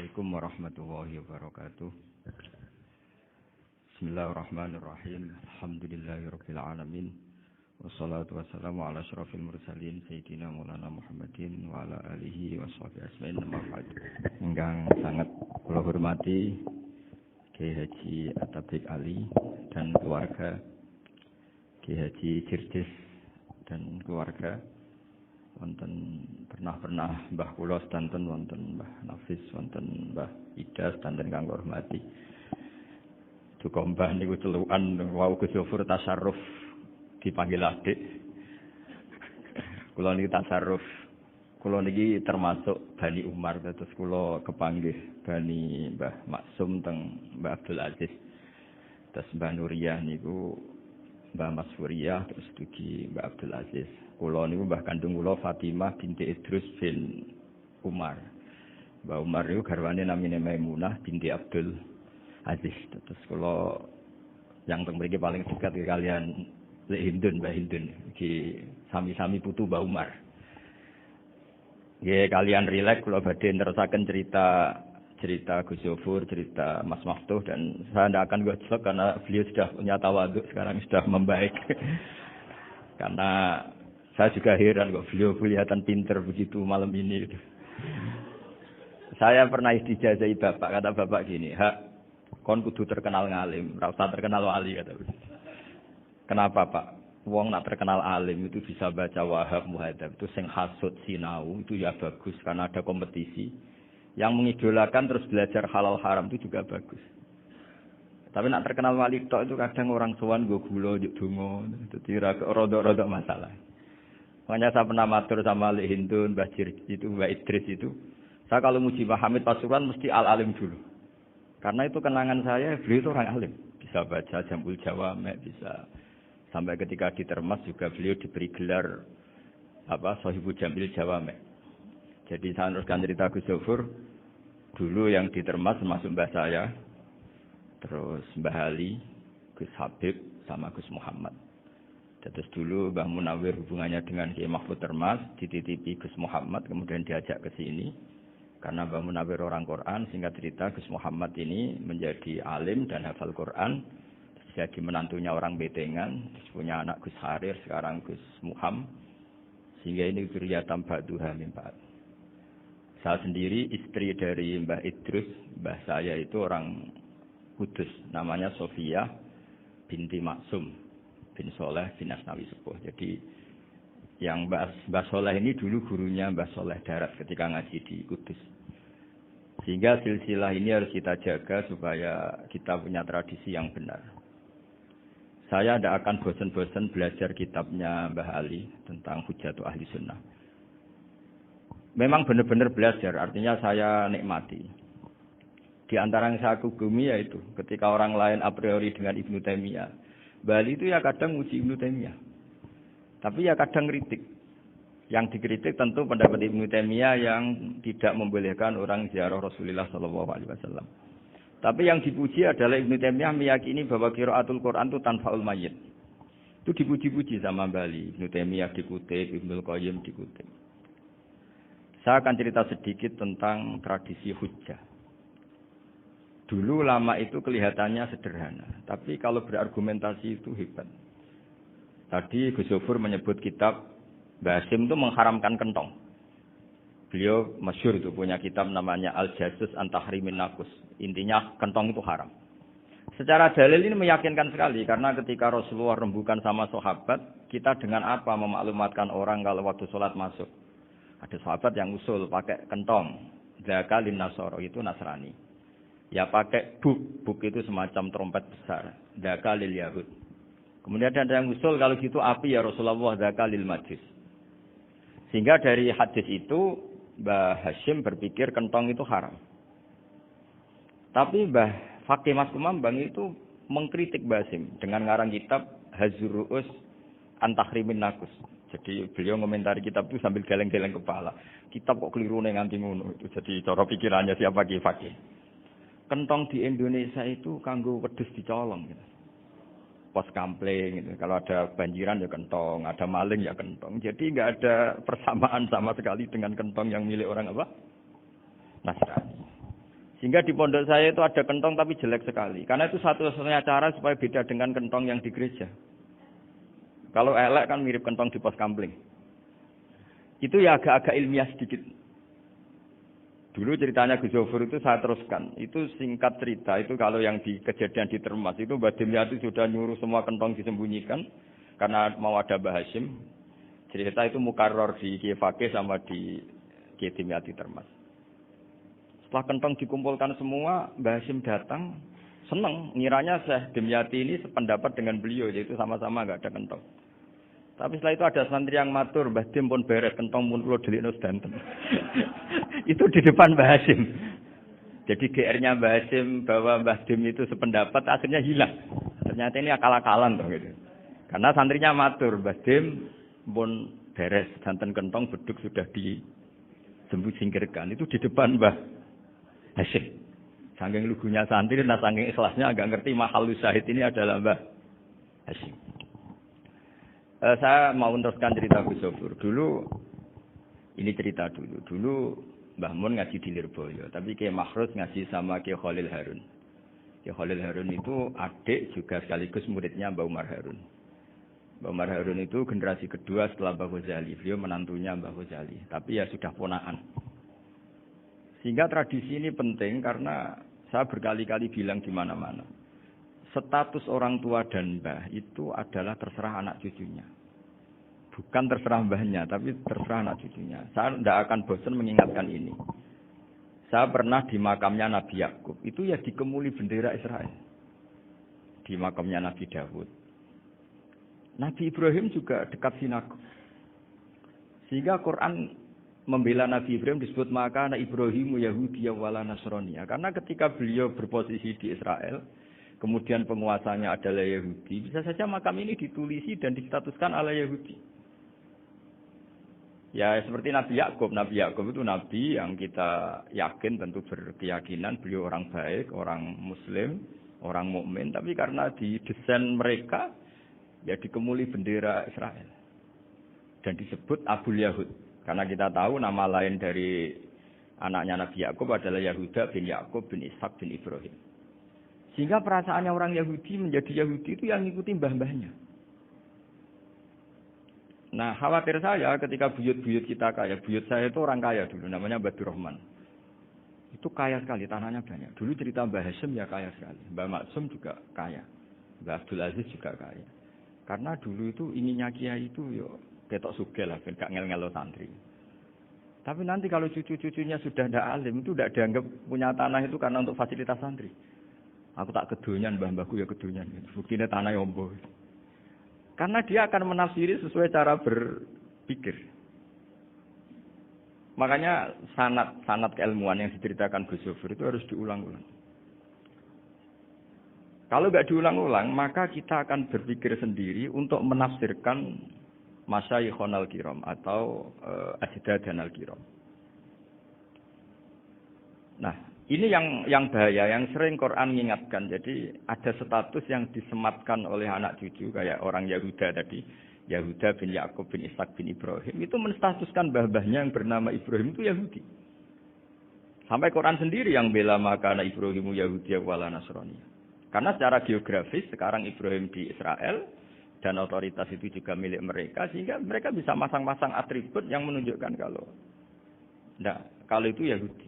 Assalamualaikum warahmatullahi wabarakatuh. Bismillahirrahmanirrahim. Alhamdulillahirabbil alamin. Wassalatu wassalamu ala asyrafil mursalin sayyidina Maulana Muhammadin wa ala alihi washabihi ajmain. Ingkang sangat kula hormati Kiai Haji Atabik Ali dan keluarga, Kiai Haji Jirjis dan keluarga, wonten pernah Mbah kula sedanten, wonten Mbah Nafis, wonten Mbah Ida sedanten kang hormati. Duka Mbah niku celukan wau Gus Yofur tasarruf dipanggil adik. Kula niki tasarruf. Kula niki termasuk Bani Umar, terus kula kepanggih Bani Mbah Maksum teng Mbah Abdul Aziz. Terus Mbah Nuriyah niku Mbah Mas Furiyah, terus dugi Mbah Abdul Aziz. Kula niku mbah kandung kula Fatimah binti Idrus bin Umar. Mbah Umar niku garwane namine Maimunah binti Abdul Aziz. Terus kula yang teng mriki paling dekat kalian Lek Hindun, Mbah Hindun iki sami-sami putu Mbah Umar. Nggih kalian rileks kula badhe nerusaken cerita Gus Yofur, cerita Mas Maftuh, dan saya tidak akan gojlok karena beliau sudah punya tawaduk, sekarang sudah membaik. Karena saya juga heran kok beliau kelihatan pinter begitu malam ini. Saya pernah istijazahi bapak, kata bapak gini, "Hak, kon kudu terkenal ngalim, ora usah terkenal wali," kata beliau. Kenapa Pak? Wong nak terkenal alim itu bisa baca Wahab Muhadzab, itu sing hasud sinau itu ya bagus karena ada kompetisi. Yang mengidolakan terus belajar halal haram itu juga bagus. Tapi nak terkenal wali tok itu kadang orang sowan nggo gula njuk donga, dadi rodok-rodok masalah. Makanya saya pernah matur sama Lek Hindun, Mbah Jirjis itu, Mbah Idris itu. Saya kalau muji Mbah Hamid Pasuruan mesti al-alim dulu. Karena itu kenangan saya, beliau itu orang alim. Bisa baca Jambul Jawamek, bisa. Sampai ketika di Termas juga beliau diberi gelar Shahibul Jamil Jawamek. Jadi saya teruskan cerita Gus Yofur. Dulu yang di Termas termasuk Mbah saya, terus Mbah Ali, Gus Habib, sama Gus Muhammad. Terus dulu Mbah Munawir hubungannya dengan Kiai Mahfud Termas, dititipi Gus Muhammad, kemudian diajak ke sini. Karena Mbah Munawir orang Quran, singkat cerita Gus Muhammad ini menjadi alim dan hafal Quran. Jadi menantunya orang Betengan, punya anak Gus Harir, sekarang Gus Muham. Sehingga ini dzurriyyatan ba'duha min ba'd. Saya sendiri istri dari Mbah Idrus, mbah saya itu orang Kudus, namanya Sofia binti Maksum bin Soleh bin Asnawi Sepuh. Jadi yang Mbah Soleh ini dulu gurunya Mbah Soleh Darat ketika ngaji di Kudus. Sehingga silsilah ini harus kita jaga supaya kita punya tradisi yang benar. Saya tidak akan bosan-bosan belajar kitabnya Mbah Ali tentang Hujjatul Ahli Sunnah. Memang benar-benar belajar, artinya saya nikmati. Di antara yang saya kagumi yaitu ketika orang lain a priori dengan Ibnu Taimiyah, Mbah Ali itu ya kadang muji Ibnu Taimiyah. Tapi ya kadang kritik. Yang dikritik tentu pendapat Ibnu Taimiyah yang tidak membolehkan orang ziarah Rasulullah SAW. Tapi yang dipuji adalah Ibnu Taimiyah meyakini bahwa qiraatul Quran itu tanfaul mayyit. Itu dipuji-puji sama Mbah Ali. Ibnu Taimiyah dikutip, Ibnul Qayyim dikutip. Saya akan cerita sedikit tentang tradisi hujjah. Dulu lama itu kelihatannya sederhana, tapi kalau berargumentasi itu hebat. Tadi Gus Yofur menyebut kitab Mbah Hasyim itu mengharamkan kentong. Beliau masyhur itu punya kitab namanya Al-Jasus an Tahrimin Nakus. Intinya kentong itu haram. Secara dalil ini meyakinkan sekali karena ketika Rasulullah rembukan sama sahabat, kita dengan apa memaklumatkan orang kalau waktu sholat masuk. Ada sahabat yang usul pakai kentong. Dzaka lin Nasara itu Nasrani. Ya pakai buk itu semacam trompet besar. Dzaka lil Yahud. Kemudian ada yang usul kalau gitu api ya Rasulullah, dzaka lil Majus. Sehingga dari hadis itu Mbah Hasyim berpikir kentong itu haram. Tapi Mbah Fakih Mas Kumambang itu mengkritik Mbah Hasyim dengan ngarang kitab Hazur Ru'us an Tahrimin Nakus. Jadi beliau komentari kitab itu sambil geleng-geleng kepala. Kitab kok keliru nganti ngono itu. Jadi cara pikirannya siapa Ki Fakih. Kentong di Indonesia itu kanggo wedhus dicolong gitu. Pos kampling gitu. Kalau ada banjiran ya kentong, ada maling ya kentong. Jadi enggak ada persamaan sama sekali dengan kentong yang milik orang apa? Nasrani. Sehingga di pondok saya itu ada kentong tapi jelek sekali. Karena itu satu-satunya cara supaya beda dengan kentong yang di gereja. Kalau elek kan mirip kentong di pos kampling. Itu ya agak-agak ilmiah sedikit. Dulu ceritanya Gus Zofur itu saya teruskan. Itu singkat cerita, itu kalau yang di kejadian di Termas itu Mbak Dimyati sudah nyuruh semua kentong disembunyikan. Karena mau ada Mbah Hashim. Cerita itu mukarror di Kiefake sama di Dimyati Termas. Setelah kentong dikumpulkan semua, Mbah Hashim datang, senang. Ngiranya Syekh Dimyati ini sependapat dengan beliau, yaitu sama-sama enggak ada kentong. Tapi setelah itu ada santri yang matur, Mbah Dim pun beres, kentong pun kula delikno sedanten. Itu di depan Mbah Hashim. Jadi GR-nya Mbah Hashim bahwa Mbah Dim itu sependapat akhirnya hilang. Ternyata ini akal-akalan toh gitu. Karena santrinya matur, Mbah Dim pun beres, sedanten kentong beduk sudah disingkirkan. Itu di depan Mbah Hashim. Saking lugunya santri, saking ikhlasnya agak ngerti mahalus syahid ini adalah Mbah Hashim. Saya mau meneruskan cerita Gus Zofur. Dulu, ini cerita dulu. Dulu Mbah Mun ngaji di Lirboyo, tapi Kiai Makhrus ngaji sama Kiai Khalil Harun. Kiai Khalil Harun itu adik juga sekaligus muridnya Mbah Umar Harun. Mbah Umar Harun itu generasi kedua setelah Mbah Ghazali. Beliau menantunya Mbah Ghazali, tapi ya sudah ponakan. Sehingga tradisi ini penting karena saya berkali-kali bilang di mana-mana. Status orang tua dan mbah itu adalah terserah anak cucunya. Bukan terserah mbahnya, tapi terserah anak cucunya. Saya tidak akan bosan mengingatkan ini. Saya pernah di makamnya Nabi Yakub, itu ya dikemuli bendera Israel. Di makamnya Nabi Dawud. Nabi Ibrahim juga dekat sinagog. Sehingga Quran membela Nabi Ibrahim disebut maka anak Ibrahimu Yahudi wala Nasrani. Karena ketika beliau berposisi di Israel, kemudian penguasanya adalah Yahudi, bisa saja makam ini ditulisi dan distatuskan ala Yahudi. Ya seperti Nabi Yakub. Nabi Yakub itu nabi yang kita yakin tentu berkeyakinan beliau orang baik, orang muslim, orang mukmin, tapi karena di desain mereka ya dikemuli bendera Israel. Dan disebut Abul Yahud. Karena kita tahu nama lain dari anaknya Nabi Yakub adalah Yahuda bin Yakub bin Ishak bin Ibrahim. Sehingga perasaannya orang Yahudi menjadi Yahudi itu yang ngikuti mbah-mbahnya. Nah, khawatir saya ketika buyut-buyut kita kaya. Buyut saya itu orang kaya dulu, namanya Badur Rahman. Itu kaya sekali, tanahnya banyak. Dulu cerita Mbah Hashim ya kaya sekali. Mbah Maksum juga kaya. Mbah Abdul Aziz juga kaya. Karena dulu itu inginnya kiai itu yo ketok sugih lah, gak ngel-ngelo santri. Tapi nanti kalau cucu-cucunya sudah tidak alim, itu tidak dianggap punya tanah itu karena untuk fasilitas santri. Aku tak kedonyan, mbah-mbahku ya kedonyan. Buktinya tanah yombo. Karena dia akan menafsiri sesuai cara berpikir. Makanya sanad keilmuan yang diceritakan Gus Zofur itu harus diulang-ulang. Kalau nggak diulang-ulang, maka kita akan berpikir sendiri untuk menafsirkan Masyayikhon al-Kiram atau Ajdadan al-Kiram. Nah, ini yang bahaya, yang sering Quran mengingatkan. Jadi ada status yang disematkan oleh anak cucu kayak orang Yahuda tadi, Yahuda bin Yakub bin Ishak bin Ibrahim, itu menstatuskan mbah-mbahnya yang bernama Ibrahim itu Yahudi. Sampai Quran sendiri yang bela maka anak Ibrahimu Yahudi wala Nasrani. Karena secara geografis sekarang Ibrahim di Israel dan otoritas itu juga milik mereka, sehingga mereka bisa masang-masang atribut yang menunjukkan kalau itu Yahudi.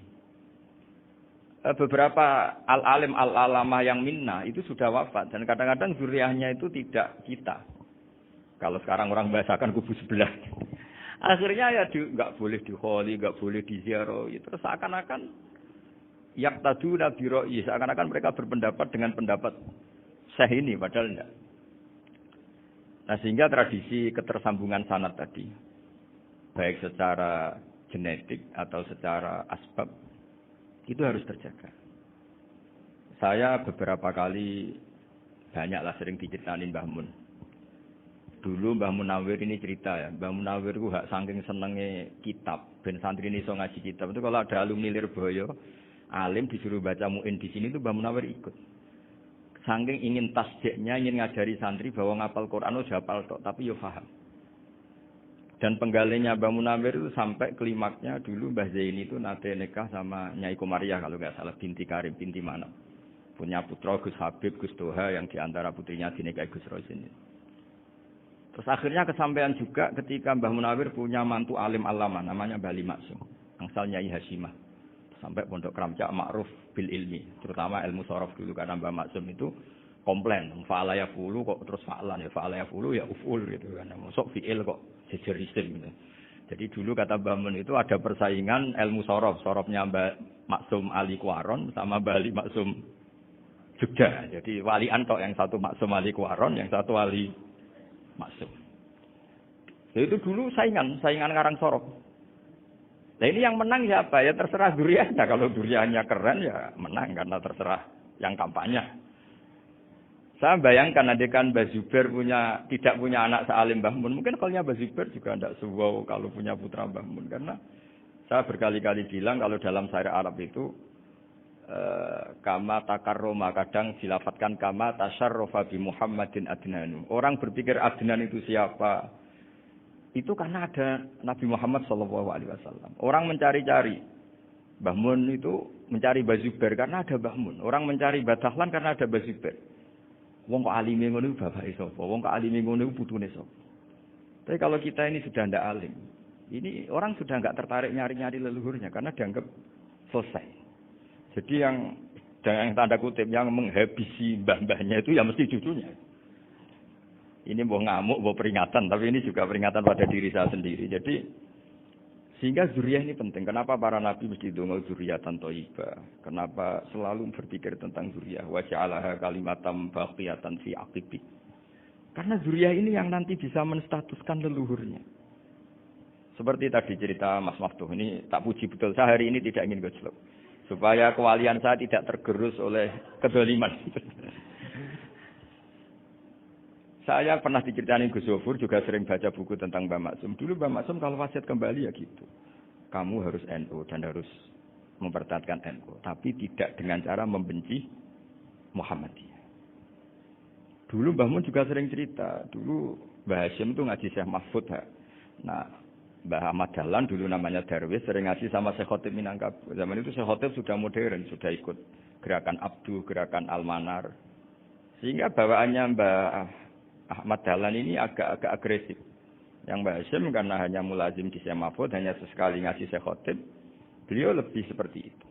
Beberapa al-alim al-alamah yang minna itu sudah wafat dan kadang-kadang zuriyahnya itu tidak kita. Kalau sekarang orang bahasakan kubu sebelah. Akhirnya ya nggak boleh dikholi, nggak boleh diziarah. Terus seakan-akan yaktaduna bi ra'yi, seakan-akan mereka berpendapat dengan pendapat Syekh ini, padahal enggak. Nah, sehingga tradisi ketersambungan sanad tadi, baik secara genetik atau secara asbab, itu harus terjaga. Saya beberapa kali banyaklah sering diceritain Mbah Mun. Dulu Mbah Munawir ini cerita ya, Mbah Munawir itu saking senenge kitab, ben santri ini iso ngaji kitab. Itu kalau ada alumni Lirboyo, alim disuruh baca muin di sini itu Mbah Munawir ikut. Saking ingin tasdiknya, ingin ngajari santri bahwa ngapal Quran itu hafal tok, tapi yo paham. Dan penggalinya Mbah Munawir itu sampai klimaksnya dulu Mbah Zaini itu nate nikah sama Nyai Komariah kalau nggak salah, binti Karim, binti Manap. Punya putra Gus Habib, Gus Toha yang diantara putrinya dinikahi Gus Rosin. Terus akhirnya kesampaian juga ketika Mbah Munawir punya mantu alim alama namanya Mbah Ali Maksum, angsal Nyai Hasyimah. Sampai pondok Kramcak makruf bil ilmi, terutama ilmu sorof dulu karena Mbah Maksum itu komplain, fa'ala ya fulu kok terus fa'lan ya fa'ala ya fulu ya uful gitu kan. Masuk fi'il kok jejer isim gitu. Jadi dulu kata Mbah Mun itu ada persaingan ilmu sorof, sorofnya Mbah Maksum Ali Kuaron sama Mbah Ali Maksum Jogja. Jadi wali antok yang satu Maksum Ali Kuaron, yang satu Ali Maksum. Jadi itu dulu saingan ngarang sorof. Nah ini yang menang siapa? Ya terserah duriannya. Kalau duriannya keren ya menang karena terserah yang kampanye. Saya bayangkan adekan Mbah Zubair tidak punya anak sealim Mbah Mun. Mungkin kalau Mbah Zubair juga tidak sewow kalau punya putra Mbah Mun. Karena saya berkali-kali bilang kalau dalam syair Arab itu kama takarroma, kadang dilafatkan kama tasyarrofa bi Muhammadin adnanu. Orang berpikir Adnan itu siapa? Itu karena ada Nabi Muhammad SAW. Orang mencari-cari Mbah Mun itu mencari Mbah Zubair karena ada Mbah Mun. Orang mencari Mbah Dahlan karena ada Mbah Zubair. Wong kok alime ngono bapake sapa? Wong kok alime ngono putune sapa? Tapi kalau kita ini sudah ndak alim, ini orang sudah nggak tertarik nyari-nyari leluhurnya karena dianggap selesai. Jadi yang tanda kutip yang menghabisi mbah-mbahnya itu ya mesti cucunya. Ini mau ngamuk, mau peringatan, tapi ini juga peringatan pada diri saya sendiri. Jadi sehingga zuriyah ini penting. Kenapa para nabi mesti donga zuriyatan thayyibah? Kenapa selalu berpikir tentang zuriyah? Wa ja'alaha kalimatam baqiyatan fi aqibi. Karena zuriyah ini yang nanti bisa menstatuskan leluhurnya. Seperti tadi cerita Mas Maftuh, ini tak puji betul. Saya hari ini tidak ingin gojlok. Supaya kewalian saya tidak tergerus oleh kedoliman. Saya pernah diceritain Gus Zofur, juga sering baca buku tentang Mbah Maksum. Dulu Mbah Maksum kalau wasiat kembali ya gitu. Kamu harus NU dan harus mempertahankan NU. Tapi tidak dengan cara membenci Muhammadiyah. Dulu Mbah Mun juga sering cerita. Dulu Mbah Hashim itu ngaji Syekh Mahfud. Nah, Mbah Ahmad Dahlan dulu namanya Darwis sering ngaji sama Syekh Khotib Minangkabau. Zaman itu Syekh Khotib sudah modern, sudah ikut gerakan Abdu, gerakan Almanar. Sehingga bawaannya Mbah Ahmad Dahlan ini agak agresif. Yang Mbah Hashim karena hanya mulazim di Syekh Mahfud, hanya sesekali ngasih Syekh Khotib, beliau lebih seperti itu.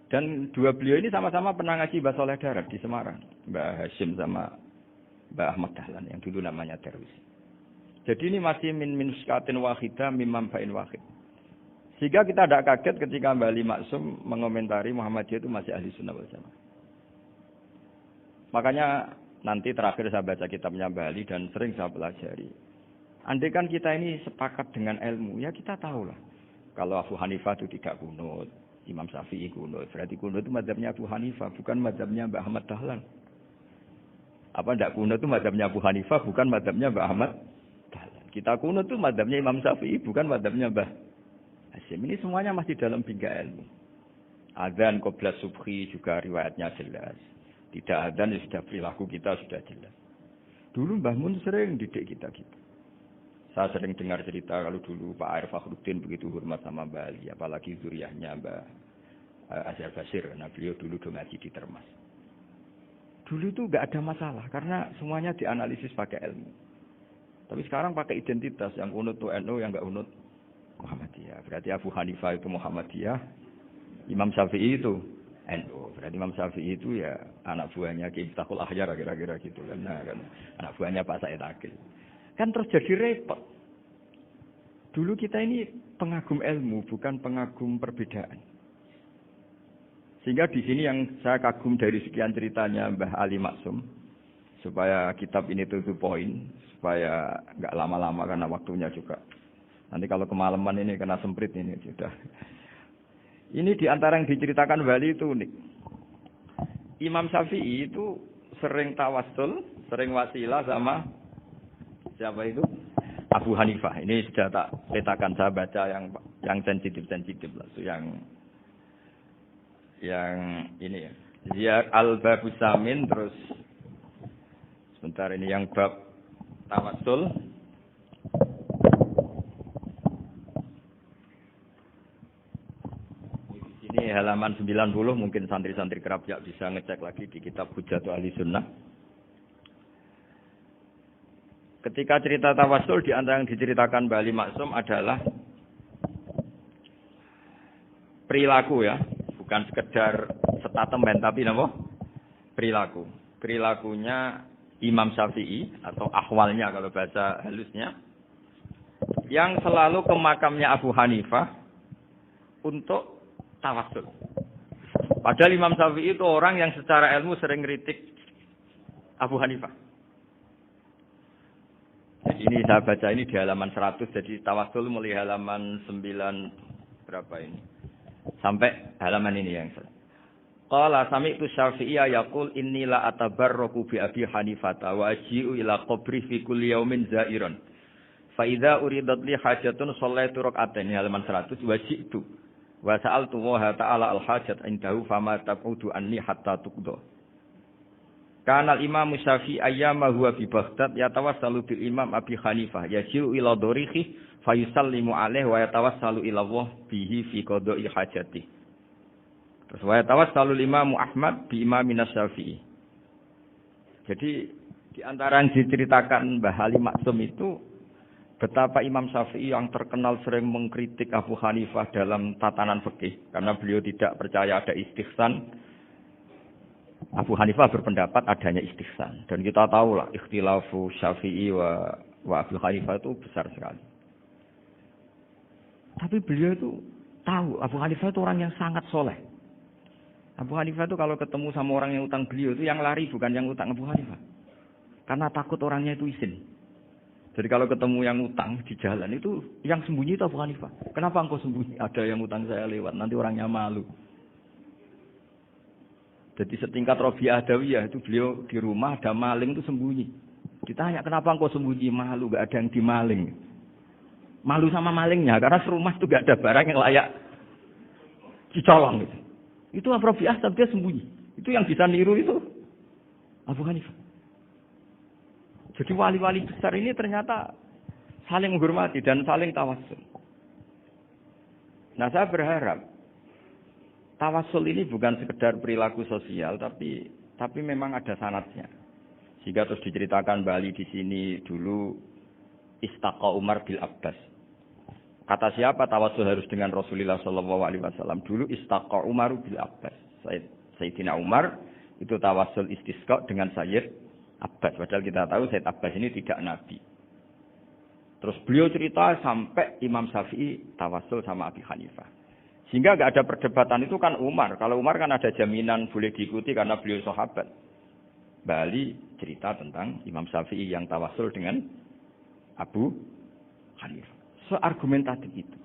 Dan dua beliau ini sama-sama pernah ngaji Mbah Soleh Darat di Semarang. Mbah Hashim sama Mbah Ahmad Dahlan yang dulu namanya Darwis. Jadi ini masih min nuskatin wahidah mimam bain wahid. Sehingga kita tidak kaget ketika Mbah Ali Maksum mengomentari Muhammadiyah itu masih ahli sunnah wal jamaah. Makanya nanti terakhir saya baca kitabnya Mbah Ali dan sering saya pelajari. Andai kan kita ini sepakat dengan ilmu, ya kita tahu lah. Kalau Abu Hanifah itu tidak kunut, Imam Syafi'i kunut. Berarti kunut itu mazhabnya Abu Hanifah, bukan mazhabnya Mbah Ahmad Dahlan. Apa tidak kunut itu mazhabnya Abu Hanifah, bukan mazhabnya Mbah Ahmad Dahlan. Kita kunut itu mazhabnya Imam Syafi'i, bukan mazhabnya Mbah Hashim. Ini semuanya masih dalam bingkai ilmu. Adzan qobla subhi juga riwayatnya jelas. Tidak adzan ya sudah perilaku kita sudah jelas. Dulu Mbah Mun sering didik kita gitu. Saya sering dengar cerita kalau dulu Pak Arif Fakhruddin begitu hormat sama Mbah Ali, apalagi zuriyahnya Mbah Azhar Basir, karena beliau dulu ngaji di Termas. Dulu itu enggak ada masalah karena semuanya dianalisis pakai ilmu. Tapi sekarang pakai identitas, yang unut itu NU, yang enggak unut Muhammadiyah. Berarti Abu Hanifah itu Muhammadiyah, Imam Syafi'i itu NU. Berarti Imam Syafi'i itu ya anak buahnya Ki Miftahul Ahyar kira-kira gitu kan. Nah, kan anak buahnya Pak Said Akil. Kan terus jadi repot. Dulu kita ini pengagum ilmu, bukan pengagum perbedaan. Sehingga di sini yang saya kagum dari sekian ceritanya Mbah Ali Maksum, supaya kitab ini tutup poin, supaya nggak lama-lama karena waktunya juga. Nanti kalau kemalaman ini kena semprit ini sudah. Ini di antara yang diceritakan Bali itu unik. Imam Syafi'i itu sering tawassul, sering wasilah sama siapa itu? Abu Hanifah. Ini sudah tak petakan, saya baca yang sensitif lah, yang ini ya. Ziyar al-Babus Samin, terus sebentar ini yang bab tawassul. halaman 90, mungkin santri-santri Krapyak bisa ngecek lagi di kitab Hujjatul Ahli Sunnah. Ketika cerita tawasul, di antara yang diceritakan Mbah Ali Maksum adalah perilaku ya, bukan sekedar statement tapi apa? Perilaku. Perilakunya Imam Syafi'i atau ahwalnya kalau bahasa halusnya, yang selalu ke makamnya Abu Hanifah untuk tawasul. Padahal Imam Syafi'i itu orang yang secara ilmu sering kritik Abu Hanifah. Jadi ini saya baca ini di halaman 100, jadi tawasul mulai halaman 9 berapa ini? Sampai halaman ini yang saya. Qala sami'tu Syafi'iyya yaqul inni la atabarraku bi Abi Hanifah wa aji'u ila qabri fi kulli yaumin za'iran. Fa idza uridat li hajatun shallaitu rak'atain halaman 100 wa syi'tu wa sa'altu wa ta'ala al-hajat indahu fama tab'udu anni hatta tuqda. Kana al-Imam Syafi'i ayyama huwa bi Baghdad yatawassalu bil Imam Abi Hanifah yaji'u ila dorihi fa yusallimu alaihi wa yatawassalu ila Allah bihi fi qada'i hajati. Terus wa yatawassalu Imam Ahmad bi Imamina Syafi'i. Jadi di antara yang diceritakan Mbah Ali Maksum itu betapa Imam Syafi'i yang terkenal sering mengkritik Abu Hanifah dalam tatanan fikih karena beliau tidak percaya ada istihsan. Abu Hanifah berpendapat adanya istihsan dan kita tahu lah ikhtilafu Syafi'i wa Abu Hanifah itu besar sekali. Tapi beliau itu tahu Abu Hanifah itu orang yang sangat soleh. Abu Hanifah itu kalau ketemu sama orang yang utang beliau itu yang lari bukan yang utang Abu Hanifah. Karena takut orangnya itu izin. Jadi kalau ketemu yang utang di jalan itu yang sembunyi itu Abu Hanifah. Kenapa engkau sembunyi? Ada yang utang saya lewat, nanti orangnya malu. Jadi setingkat Robi'ah Adawiyah itu beliau di rumah ada maling itu sembunyi. Ditanya kenapa engkau sembunyi? Malu, gak ada yang dimaling. Malu sama malingnya karena serumah itu gak ada barang yang layak dicolong gitu. Itu Robi'ah tapi dia sembunyi. Itu yang bisa niru itu Abu Hanifah. Jadi wali-wali besar ini ternyata saling menghormati dan saling tawasul. Nah saya berharap tawasul ini bukan sekedar perilaku sosial, tapi memang ada sanadnya. Sehingga terus diceritakan Bali di sini dulu istaqa Umar bil Abbas. Kata siapa tawasul harus dengan Rasulullah Shallallahu Alaihi Wasallam? Dulu istaqa Umar bil Abbas. Sayyidina Umar itu tawasul istisqa dengan Sayyid Abbas. Padahal kita tahu Sayyid Abbas ini tidak nabi. Terus beliau cerita sampai Imam Syafi'i tawasul sama Abi Hanifah. Sehingga nggak ada perdebatan itu kan Umar. Kalau Umar kan ada jaminan boleh diikuti karena beliau sahabat. Bali cerita tentang Imam Syafi'i yang tawasul dengan Abu Hanifah. Seargumentatif itu.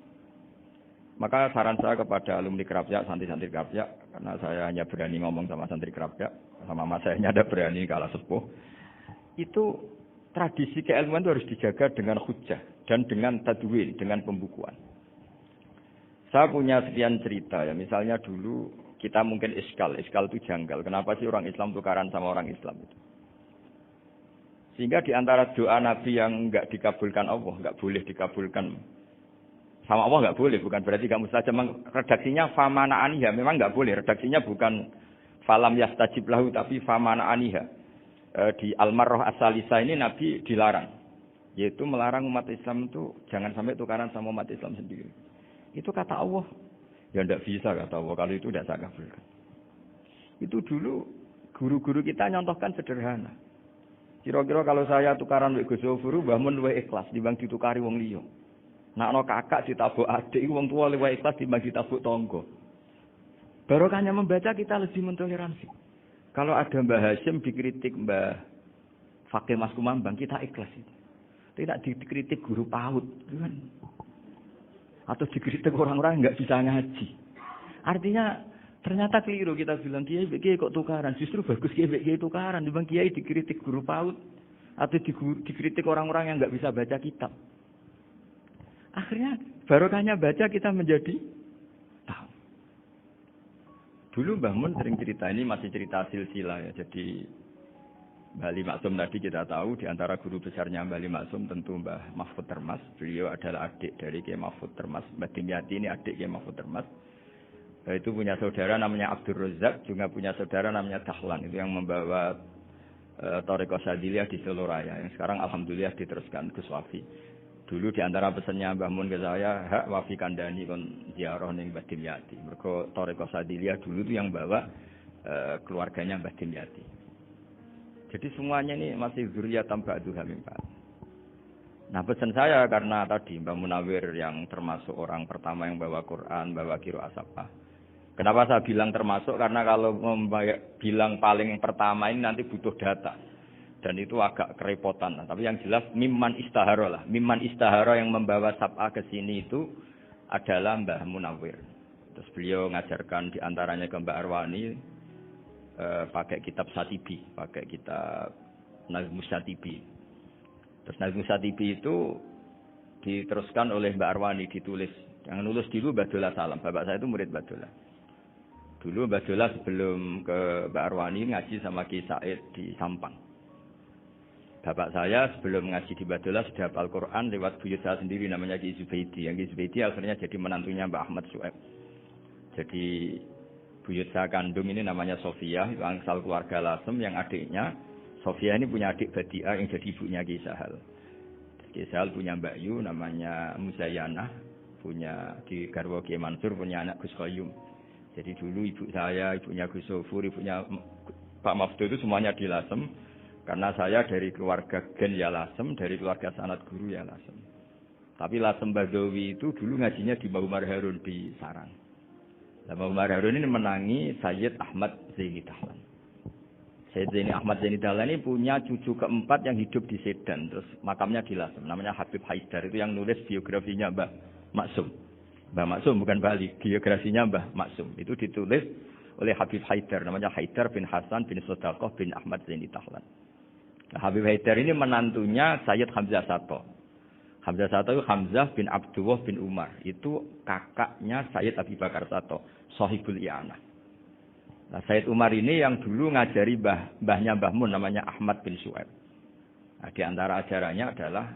Maka saran saya kepada alumni Krapyak, santri-santri Krapyak, karena saya hanya berani ngomong sama santri Krapyak, sama mas saya hanya ada berani kalah sepuh. Itu tradisi keilmuan itu harus dijaga dengan hujjah dan dengan tadwin, dengan pembukuan. Saya punya sekian cerita ya, misalnya dulu kita mungkin iskal itu janggal. Kenapa sih orang Islam tukaran sama orang Islam itu? Sehingga di antara doa Nabi yang enggak dikabulkan Allah, enggak boleh dikabulkan sama Allah enggak boleh, bukan berarti enggak mustajab. Redaksinya famana aniha, memang enggak boleh. Redaksinya bukan falam yastajib lahu tapi famana aniha. Di Al-Marrah As-Salisa ini Nabi dilarang, yaitu melarang umat Islam itu jangan sampai tukaran sama umat Islam sendiri. Itu kata Allah, ya tidak bisa kata Allah, kalau itu tidak saya kabulkan. Itu dulu guru-guru kita nyontohkan sederhana. Kira-kira kalau saya tukaran wek Gus Zofuru, mbah mun luwih ikhlas dibanding ditukari wong liya. Nek ana kakak ditabuk adik, wong tua luwih ikhlas dibanding ditabuk tangga. Barokahnya membaca kita lebih mentoleransi. Kalau ada Mbah Hasyim dikritik Mbah Fakih Mas Kumambang, kita ikhlas itu. Tidak dikritik guru PAUD, kan? Atau dikritik orang-orang enggak bisa ngaji. Artinya ternyata keliru kita bilang kiai kok tukaran. Justru bagus kiai tukaran dibanding kiai dikritik guru PAUD atau dikritik orang-orang yang enggak bisa baca kitab. Akhirnya barokahnya baca kita menjadi tahu. Dulu Mbah Mun sering cerita, ini masih cerita silsilah ya. Jadi Mbah Ali Maksum tadi kita tahu di antara guru besarnya Mbah Ali Maksum tentu Mbah Mahfud Termas. Beliau adalah adik dari Kiai Mahfud Termas. Mbah Dimyati ini adik Kiai Mahfud Termas. Itu punya saudara namanya Abdul Razak, juga punya saudara namanya Dahlan. Itu yang membawa Thariqah Syadziliyah di Solo Raya. Yang sekarang alhamdulillah diteruskan Gus Wafi. Dulu di antara pesannya Mbah Mun ke saya, hak Wafi kandani kon ziarah ning Mbah Dimyati. Mergo Thariqah Syadziliyah dulu itu yang bawa keluarganya Mbah Dimyati. Jadi semuanya ini masih zuriyatan ba'duha min ba'd. Nah pesan saya karena tadi Mbah Munawir yang termasuk orang pertama yang bawa Quran, bawa Qiraah Sab'ah. Kenapa saya bilang termasuk? Karena kalau bilang paling pertama ini nanti butuh data. Dan itu agak kerepotan. Tapi yang jelas mimman istahara lah. Mimman istahara yang membawa Sab'ah ke sini itu adalah Mbah Munawir. Terus beliau ngajarkan diantaranya ke Mbak Arwani pakai kitab Satibi. Pakai kitab Nazmus Satibi. Terus Nazmus Satibi itu diteruskan oleh Mbak Arwani, ditulis. Yang nulis dulu Mbah Dola Salam. Bapak saya itu murid Mbah Dola. Dulu Mbah Dola sebelum ke Mbak Arwani ngaji sama Ki Said di Sampang. Bapak saya sebelum ngaji di Mbah Dola sudah hafal Quran lewat buyut saya sendiri namanya Ki Zubaidi. Yang Ki Zubaidi akhirnya jadi menantunya Mbak Ahmad Su'eb. Jadi buyut saya kandung ini namanya Sofia, itu angsal keluarga Lasem yang adiknya. Sofia ini punya adik Badi'ah yang jadi ibunya Ki Sahal. Ki Sahal punya Mbak Yu namanya Muzayanah, punya di Garwo Ki Mansur punya anak Gus Qayyum. Jadi dulu ibu saya, ibunya Gus Sofur, ibunya Pak Maftu itu semuanya di Lasem. Karena saya dari keluarga Gen ya Lasem, dari keluarga Sanad Guru ya Lasem. Tapi Lasem Badawi itu dulu ngajinya di Mbah Umar Harun di Sarang. Mbah Umar Harun ini menangi Sayyid Ahmad Zaini Dahlan. Sayyid Zaini Ahmad Zaini Dahlan ini punya cucu keempat yang hidup di Sedan. Terus makamnya di Lasem. Namanya Habib Haidar. Itu yang nulis biografinya Mbah Maksum. Mbah Maksum bukan Bali, biografinya Mbah Maksum. Itu ditulis oleh Habib Haidar, namanya Haidar bin Hasan bin Sodaqoh bin Ahmad Zaini Dahlan. Nah, Habib Haidar ini menantunya Sayyid Hamzah Sato. Hamzah Sato itu Hamzah bin Abdullah bin Umar. Itu kakaknya Sayyid Abi Bakar Sato, Sohibul I'anah. Nah, Sayyid Umar ini yang dulu ngajari mbahnya Mbah Mun, namanya Ahmad bin Su'aib. Nah, di antara ajarannya adalah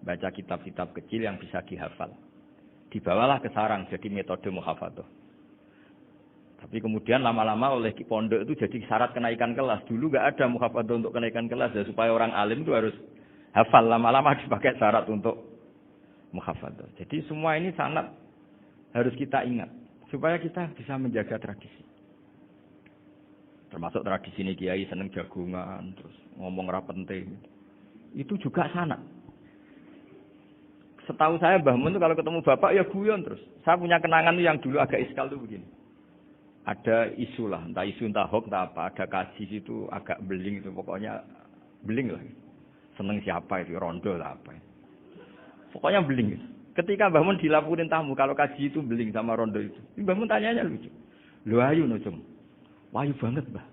baca kitab-kitab kecil yang bisa dihafal. Dibawalah ke sarang jadi metode muhafadzah. Tapi kemudian lama-lama oleh pondok itu jadi syarat kenaikan kelas. Dulu nggak ada muhafadzah untuk kenaikan kelas ya, supaya orang alim itu harus hafal. Lama-lama dipakai syarat untuk muhafadzah. Jadi semua ini sangat harus kita ingat supaya kita bisa menjaga tradisi. Termasuk tradisi ini kiai seneng jagungan, terus ngomong ra penting. Itu juga sanat. Setahu saya Mbah Mun itu kalau ketemu bapak ya guyon terus. Saya punya kenangan yang dulu agak iskal tuh begini. Ada isu lah, entah isu entah hoax entah apa, ada kaji itu agak beling itu, pokoknya beling lah. Seneng siapa itu, rondo lah apa. Pokoknya beling. Ketika Mbah Mun dilaporin tamu kalau kaji itu beling sama rondo itu. Mbah Mun tanyanya lucu. Lho ayu no cum. Wahyu banget, Mbah.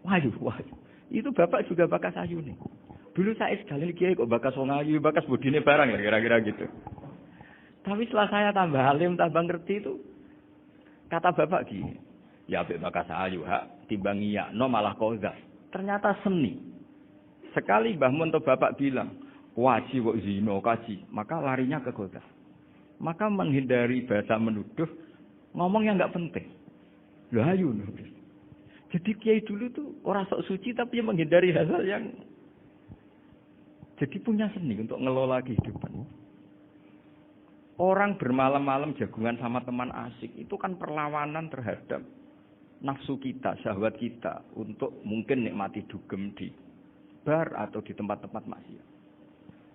Wahyu. Itu bapak juga bakas ayu nih. Dulu saya sekali kiai kok bakas wong ayu, bakas bodine barang ya kira-kira gitu. Tapi setelah saya tambah alim, tambah ngerti itu, kata bapak gini, ya ambek bakas ayu hak timbang iya, no malah kozas. Ternyata seni. Sekali Mbah Mun atau bapak bilang, waji kok zino kaji, maka larinya ke kozas. Maka menghindari bahasa menuduh, ngomong yang nggak penting. Loh ayu. Jadi kiai dulu tuh orang sok suci tapi menghindari hal-hal yang jadi punya seni untuk ngelola kehidupan. Orang bermalam-malam jagungan sama teman asik itu kan perlawanan terhadap nafsu kita, syahwat kita untuk mungkin nikmati dugem di bar atau di tempat-tempat maksiat.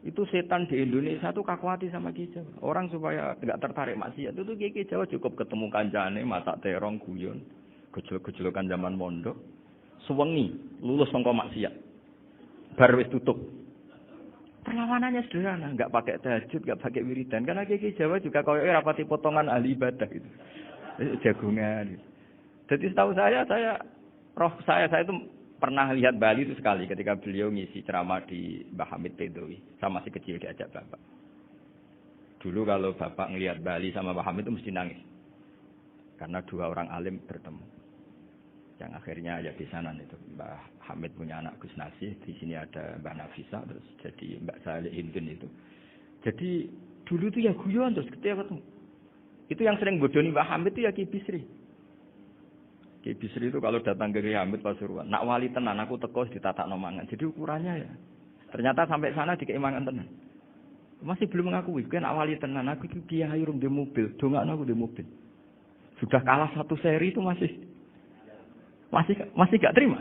Itu setan di Indonesia tuh kakuati sama Ki Jawa. Orang supaya enggak tertarik maksiat itu Ki Jawa cukup ketemu kancane masak terong guyon, gejol-gejolokan zaman mondok, suwengi lulus saka maksiat. Bar wis tutup. Perlawanannya sederhana, enggak pakai tahajud, enggak pakai wiridan. Karena Ki Jawa juga koyoke rapati potongan ahli ibadah gitu. Jagungan gitu. Jadi setahu saya itu pernah lihat Bali itu sekali ketika beliau ngisi ceramah di Mbah Hamid Bedowi. Saya masih kecil diajak bapak. Dulu kalau bapak ngelihat Bali sama Mbah Hamid itu mesti nangis. Karena dua orang alim bertemu. Yang akhirnya ya di sana itu Mbah Hamid punya anak Gus Nasih, di sini ada Mbah Nafisa, terus jadi Mbak Saleh Hindun itu. Jadi dulu itu ya guyon terus ketika ketemu. Itu yang sering bodoni Mbah Hamid itu ya Ki Bisri. Ki Bisri itu kalau datang ke Kiai Hamid Pasuruan, nak wali tenan aku teko ditatakno mangan. Jadi ukurannya ya. Ternyata sampai sana dikei mangan tenan. Masih belum mengakui, kan nak wali tenan aku iki kiai urung di mobil, dongakno aku di mobil. Sudah kalah satu seri itu masih gak terima.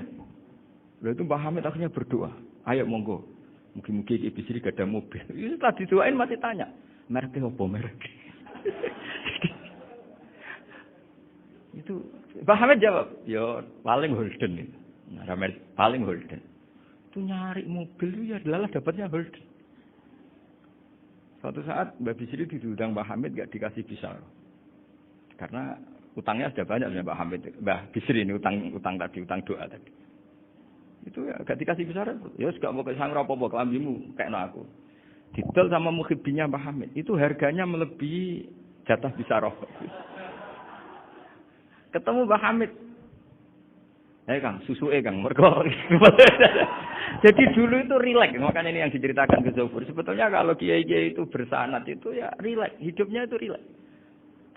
Lalu itu Mbah Hamid akhirnya berdoa, ayo monggo, mungkin-mungkin Ki Bisri gak ada mobil. Itu tadi doain masih tanya, mereknya apa merek? Itu Mbah Hamid jawab, yo paling Holden. Nah, paling Holden. Itu nyari mobil itu ya adalah dapatnya Holden. Suatu saat Mbah Bisri diundang Mbah Hamid gak dikasih pisau. Karena utangnya sudah banyak Mbah Hamid. Mbah Bisri ini utang doa tadi. Itu ya gak dikasih pisau. Ya gak mau kesang apa-apa kelambimu kayak aku. Didol sama muhibbinya Mbah Hamid. Itu harganya melebihi jatah bisaroh. Ketemu Mbah Hamid. Kang, susuke Kang, mergo. Jadi dulu itu rileks, makanya ini yang diceritakan ke Zuhur. Sebetulnya kalau kiai-kiai itu bersanad itu ya rileks, hidupnya itu rileks.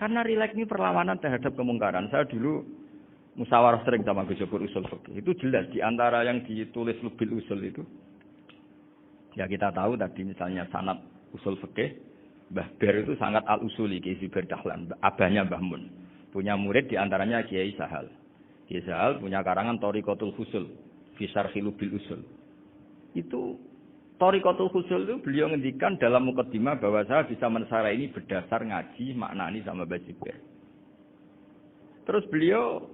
Karena rileks ini perlawanan terhadap kemungkaran. Saya dulu musyawarah sering sama Gus Zuhur usul fikih. Itu jelas di antara yang ditulis Lubil Usul itu. Ya kita tahu tadi misalnya sanad usul fikih, Mbah Ber itu sangat al-usuli Kiai Zubair Dahlan, abahnya Mbah Mun. Punya murid di antaranya Kiai Sahal. Kiai Sahal punya karangan Thariqatul Husul fi Syarhi Lubil Usul. Itu Thariqatul Husul itu beliau ngendikan dalam mukaddimah bahwa saya bisa mensarah ini berdasar ngaji maknani sama Mbah Zubair. Terus beliau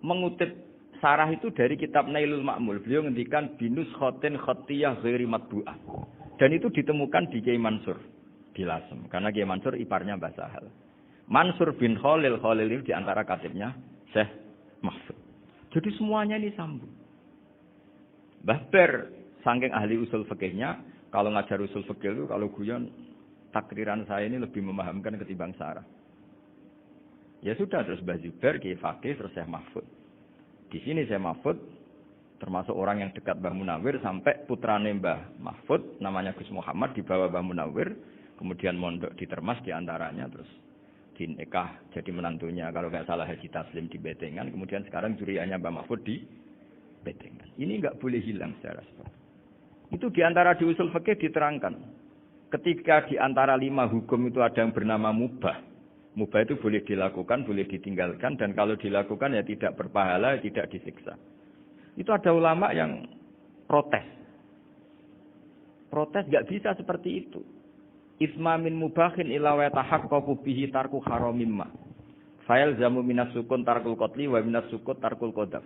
mengutip sarah itu dari kitab Nailul Ma'mul. Beliau ngendikan binus khotin khotiyah ghairi matbu'ah. Dan itu ditemukan di Kiai Mansur di Lasem. Karena Kiai Mansur iparnya Mbah Sahal. Mansur bin Khalil itu di antara katibnya Syekh Mahfud. Jadi semuanya ini sambung. Mbah Ber saking ahli usul fikihnya, kalau ngajar usul fikih itu kalau guyon takriran saya ini lebih memahamkan ketimbang sarah. Ya sudah terus Mbah Zubair Kiai Fakih terus Syekh Mahfud. Di sini Syekh Mahfud termasuk orang yang dekat Mbah Munawir sampai putrane Mbah Mahfud namanya Gus Muhammad dibawa Mbah Munawir, kemudian mondok di Termas di antaranya terus dinikah jadi menantunya kalau nggak salah Haji Taslim di Betengan, kemudian sekarang juriannya Mbah Mahfud di Betengan. Ini nggak boleh hilang secara sebab. Itu di antara di usul fikih diterangkan. Ketika di antara 5 hukum itu ada yang bernama mubah. Mubah itu boleh dilakukan, boleh ditinggalkan, dan kalau dilakukan ya tidak berpahala, tidak disiksa. Itu ada ulama yang protes. Protes nggak bisa seperti itu. Isma min mubahin ila wa tahaqqaqu bihi tarku haramimma. Fa'il zamu minas sukun tarkul qatli wa minas sukut tarkul qadaf.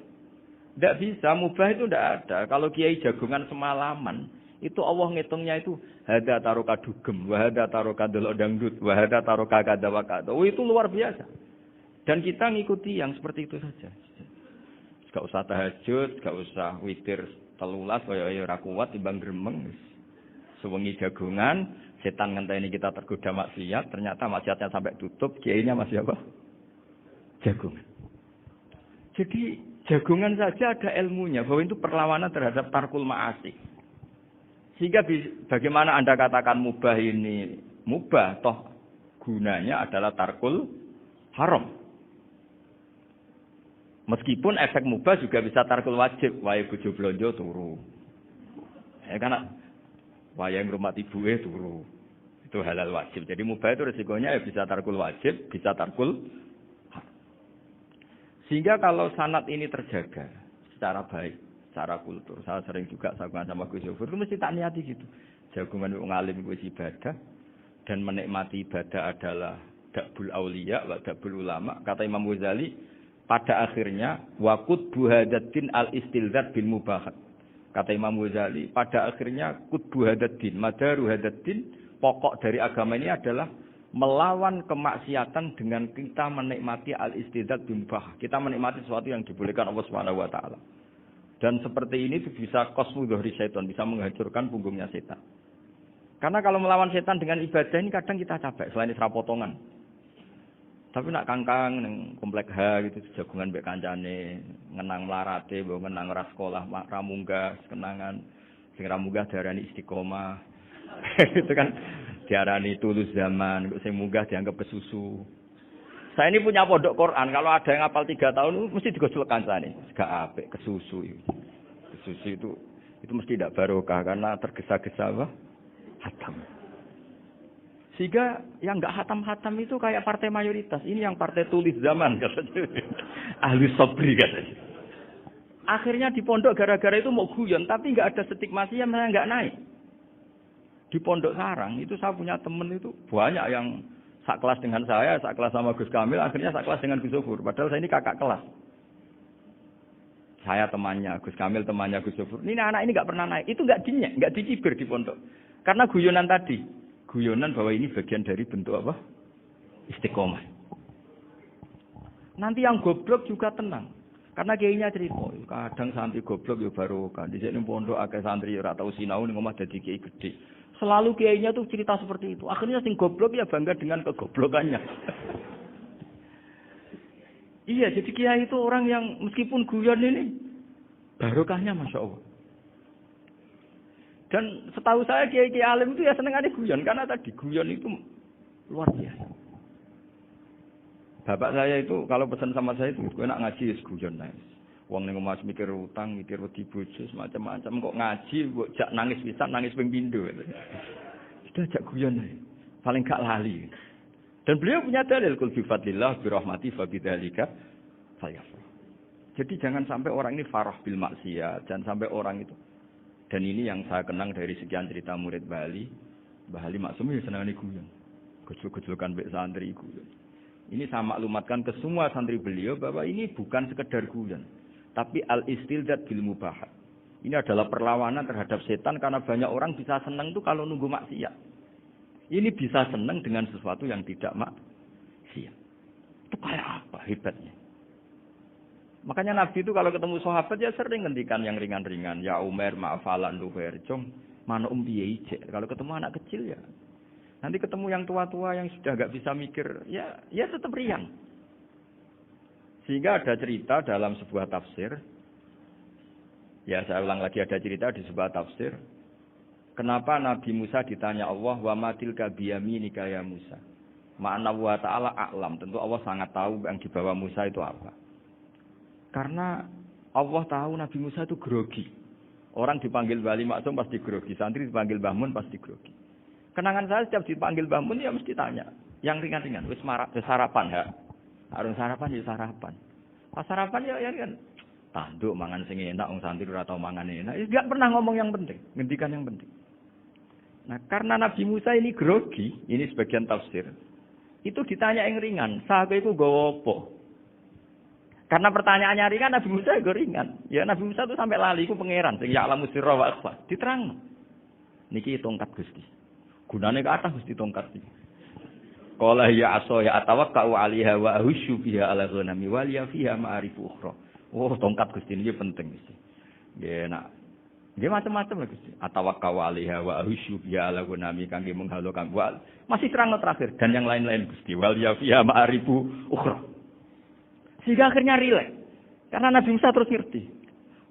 Tidak bisa, mubah itu tidak ada. Kalau kiai jagungan semalaman, itu Allah ngitungnya itu hada taruka dugem, wahada taruka delok dangdut, wahada taruka kada wa kada. Oh, itu luar biasa. Dan kita ngikuti yang seperti itu saja. Gak usah tahajud, gak usah witir telulas, kaya ora kuat timbang gremeng. Sewengi jagungan, setan ngenteni kita tergoda maksiat, ternyata maksiatnya sampai tutup, kiainya masih apa? Jagungan. Jadi jagungan saja ada ilmunya, bahwa itu perlawanan terhadap tarkul ma'asi. Sehingga bagaimana Anda katakan mubah ini mubah, toh gunanya adalah tarkul haram. Meskipun efek mubah juga bisa tarkul wajib, wae bojo blonjo turu. Ya kan, wae ngrumat ibuke turu. Itu halal wajib. Jadi mubah itu resikonya ya bisa tarkul wajib, bisa tarkul haram. Sehingga kalau sanad ini terjaga secara baik, secara kultur, saya sering juga sakungan sama Gus Zuhur, itu mesti tak niati gitu. Jagungan wong alim kuwi ibadah dan menikmati ibadah adalah da'bul auliya wa da'bul ulama. Kata Imam Ghazali, pada akhirnya waqud buhadatin al-istilzat bil mubahat. Kata Imam Ghazali, pada akhirnya qutbu hadatin, madaru hadatin, pokok dari agama ini adalah melawan kemaksiatan dengan kita menikmati al-istidzat bimbah. Kita menikmati sesuatu yang dibolehkan Allah Subhanahu wa taala. Dan seperti ini itu bisa qasmu dhuhri syaitan, bisa menghancurkan punggungnya setan. Karena kalau melawan setan dengan ibadah ini kadang kita capek selain serapotongan. Tapi nak kangkang ning komplek H gitu jagungan mbek kancane, ngenang mlarate, mbok ngenang ora sekolah, ra munggah, kenangan sing ra munggah diarani istiqomah. Itu kan diarani tulus zaman, kok sing munggah dianggap kesusu. Saya ini punya pondok Quran. Kalau ada yang hafal 3 tahun, mesti digojolkan saya ini. Gak apik, kesusu. Kesusu itu mesti tidak barokah karena tergesa-gesa apa? Hatam. Sehingga yang nggak hatam-hatam itu kayak partai mayoritas. Ini yang partai tulis zaman katanya. Ahli sobri katanya. Akhirnya di pondok gara-gara itu mau guyon, tapi nggak ada stigmasi yang nggak naik. Di pondok sarang itu saya punya temen itu banyak yang sak kelas dengan saya, sak kelas sama Gus Kamil, akhirnya sak kelas dengan Gus Sofur. Padahal saya ini kakak kelas. Saya temannya, Gus Kamil temannya Gus Sofur. Ini anak ini nggak pernah naik. Itu nggak dinyek, nggak dicibir di pondok. Karena guyonan tadi. Guyonan bahwa ini bagian dari bentuk apa? Istiqomah. Nanti yang goblok juga tenang. Karena kiainya cerita, kadang santri goblok ya baru kan. Di sini pondok akeh santri ora tau sinau ning omah dadi kiai gede. Selalu kiainya tuh cerita seperti itu. Akhirnya sing goblok ya bangga dengan kegoblokannya. Iya, jadi kiai itu orang yang meskipun guyon ini barokahnya Masya Allah. Dan setahu saya kiai-kiai alim itu ya senengannya guyon. Karena tadi guyon itu luar biasa. Bapak saya itu kalau pesan sama saya itu enak ngaji wis guyon nae. Wong ning omah mikir utang, mikir wedi bojo macam-macam kok ngaji kok jak nangis pisan, nangis ping pindho. Sudah jak guyon nae. Paling gak lali. Dan beliau punya dalil kul bi fadlillah bi rahmati fa bidzalika fayafrah. Jadi jangan sampai orang ini farah bil maksiat, jangan sampai orang itu. Dan ini yang saya kenang dari sekian cerita murid Bali. Mbah Ali Maksum ya senang guyon. Gejol-gejolkan mbek santri guyon. Ini saya maklumatkan ke semua santri beliau bahwa ini bukan sekedar guyon, tapi al-istildad bil mubahat. Ini adalah perlawanan terhadap setan karena banyak orang bisa senang itu kalau nunggu maksiat. Ini bisa senang dengan sesuatu yang tidak maksiat. Itu kayak apa hebatnya? Makanya Nabi itu kalau ketemu sahabat ya sering ngendikan yang ringan-ringan. Ya Umar ma'afalan luher jong mana piye ijek. Kalau ketemu anak kecil ya. Nanti ketemu yang tua-tua yang sudah enggak bisa mikir, ya tetap riang. Sehingga ada cerita dalam sebuah tafsir. Ya saya ulang lagi, ada cerita di sebuah tafsir. Kenapa Nabi Musa ditanya Allah wa matilka biyaminika ya Musa? Ma'ana wa ta'ala a'lam. Tentu Allah sangat tahu yang dibawa Musa itu apa. Karena Allah tahu Nabi Musa itu grogi. Orang dipanggil Wali Maksum pasti grogi. Santri dipanggil Mbah Mun pasti grogi. Kenangan saya setiap dipanggil Mbah Mun ya mesti tanya. Yang ringan-ringan. Wis sarapan ya. Harus sarapan ya sarapan. Pas sarapan ya kan. Tanduk mangan sing enak. Wong santri ora tau mangan enak. Enggak pernah ngomong yang penting. Ngendikan yang penting. Nah karena Nabi Musa ini grogi. Ini sebagian tafsir. Itu ditanya yang ringan. Sahabat itu gowo apa? Karena pertanyaannya ringan, Nabi Musa juga ringan. Ya Nabi Musa itu sampai lali, itu pangeran. Sing ya'lamu sirra wa akhfa. Diterang. Niki tongkat Gusti. Gunane ke atas Gusti tongkat iki. Qala ya aso ya atawakkau 'alaiha wa ahusyu biha 'ala ghanami wa liya fiha ma'arifu ukhra. Oh, tongkat Gusti ini penting Gusti. Nggih nak. Nggih macam-macam lah Gusti. Atawakkau 'alaiha wa ahusyu biha 'ala ghanami kangge menghalukan wa. Masih terang terakhir dan yang lain-lain Gusti. Wa liya fiha ma'arifu ukhra. Sehingga akhirnya rileks. Karena Nabi Musa terus ngerti.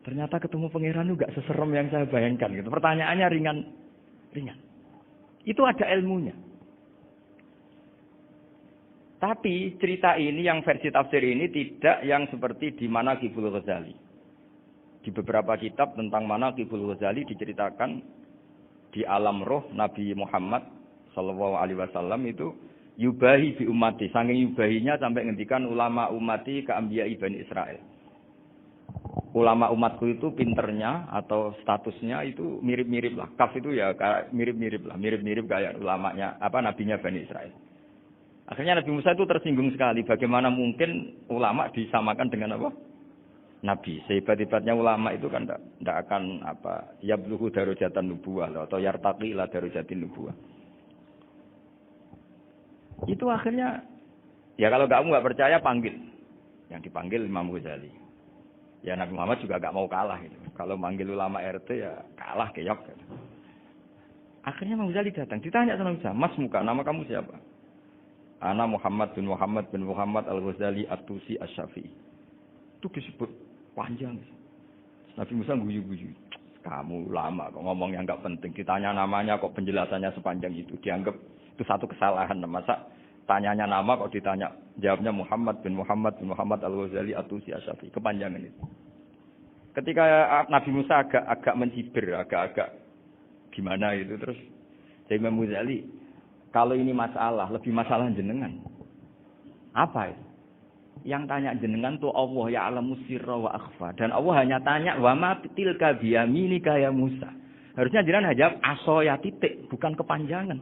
Ternyata ketemu pangeran juga seserem yang saya bayangkan. Gitu. Pertanyaannya ringan. Itu ada ilmunya. Tapi cerita ini yang versi tafsir ini tidak yang seperti di Manaqibul Ghazali. Di beberapa kitab tentang Manaqibul Ghazali diceritakan di alam roh Nabi Muhammad SAW itu yubahi bi ummati, saking yubahinya sampai ngendikan ulama ummati ke anbiya'i Bani Israel. Ulama umatku itu pinternya atau statusnya itu mirip-mirip lah. Kaf itu ya mirip-mirip lah, mirip-mirip kayak ulamanya nabinya Bani Israel. Akhirnya Nabi Musa itu tersinggung sekali. Bagaimana mungkin ulama disamakan dengan apa? Nabi. Sehebat-hebatnya ulama itu kan tidak akan yablughu darajatan nubuwah atau yartaqi ila darajatin nubuwah. Itu akhirnya, ya kalau kamu nggak percaya panggil. Yang dipanggil Imam Ghazali. Ya Nabi Muhammad juga nggak mau kalah. Gitu. Kalau manggil ulama RT ya kalah keok. Gitu. Akhirnya Imam Ghazali datang. Ditanya sama Musa, Mas muka, nama kamu siapa? Ana Muhammad bin Muhammad Al-Ghazali At-Tusi Asy-Syafi'i. Itu disebut panjang. Nabi Musa guyu-guyu. Kamu ulama kok ngomong yang nggak penting. Ditanya namanya kok penjelasannya sepanjang itu. Dianggap itu satu kesalahan. Masa tanyanya nama kok ditanya Jawabnya Muhammad bin Muhammad Al-Ghazali At-Tusi Asy-Syafi'i. Kepanjangan itu. Ketika Nabi Musa agak mencibir, agak gimana itu terus Imam Ghazali, kalau ini masalah, lebih masalah jenengan. Apa itu? Yang tanya jenengan tuh Allah ya'lamu sirra wa akhfa. Dan Allah hanya tanya wa ma tilka biyaminika ya Musa. Harusnya jenengan jawab asoya titik, bukan kepanjangan.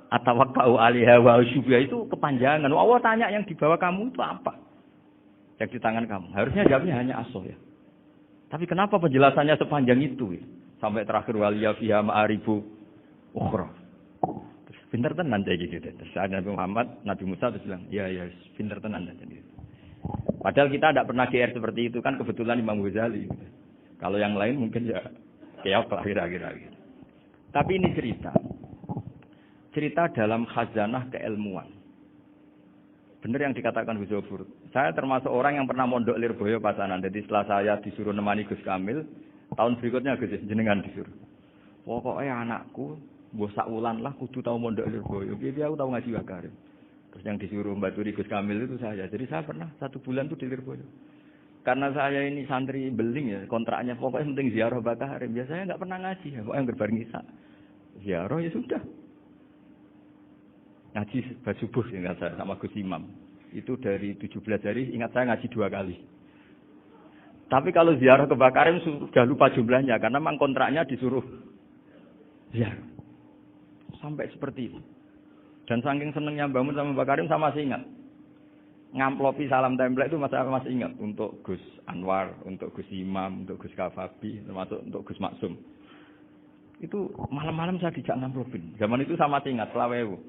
Atawakkau 'alaiha wa usybiha itu kepanjangan. Allah tanya yang di bawah kamu itu apa? Yang di tangan kamu. Harusnya jawabnya hanya asoya. Tapi kenapa penjelasannya sepanjang itu? Sampai terakhir waliya fiha ma'aribu ukhra. Terus pinter tenan kayak gitu. Terus ada Nabi Muhammad, Nabi Musa terus bilang, ya pinter tenan jadi. Padahal kita tidak pernah GR seperti itu kan kebetulan Imam Ghazali. Gitu. Kalau yang lain mungkin ya keok lah kira-kira gitu. Tapi ini cerita dalam khazanah keilmuan. Benar yang dikatakan Gus Zofur. Saya termasuk orang yang pernah mondok Lirboyo Pasanan. Jadi setelah saya disuruh nemani Gus Kamil, tahun berikutnya Gus jenengan disuruh. Pokoknya anakku, bosak wulan lah kudu tahu mondok Lirboyo. Biar aku tahu ngaji Wakarim. Terus yang disuruh membaturi Gus Kamil itu saya. Jadi saya pernah 1 bulan tuh di Lirboyo. Karena saya ini santri beling ya, kontraknya pokoknya penting ziarah Bakarim. Biasanya nggak pernah ngaji ya, pokoknya berbareng Isa. Ziarah ya sudah. Ngaji subuh ingat saya sama Gus Imam. Itu dari 17 hari ingat saya ngaji 2 kali. Tapi kalau ziarah ke Bakarim sudah lupa jumlahnya karena memang kontraknya disuruh ziarah. Sampai seperti itu. Dan saking senengnya bangun sama Bakarim saya masih ingat. Ngamplopi salam template itu masih ingat untuk Gus Anwar, untuk Gus Imam, untuk Gus Kafabi, termasuk untuk Gus Maksum. Itu malam-malam saya dijak ngamplopin. Zaman itu sama ingat, selawewu.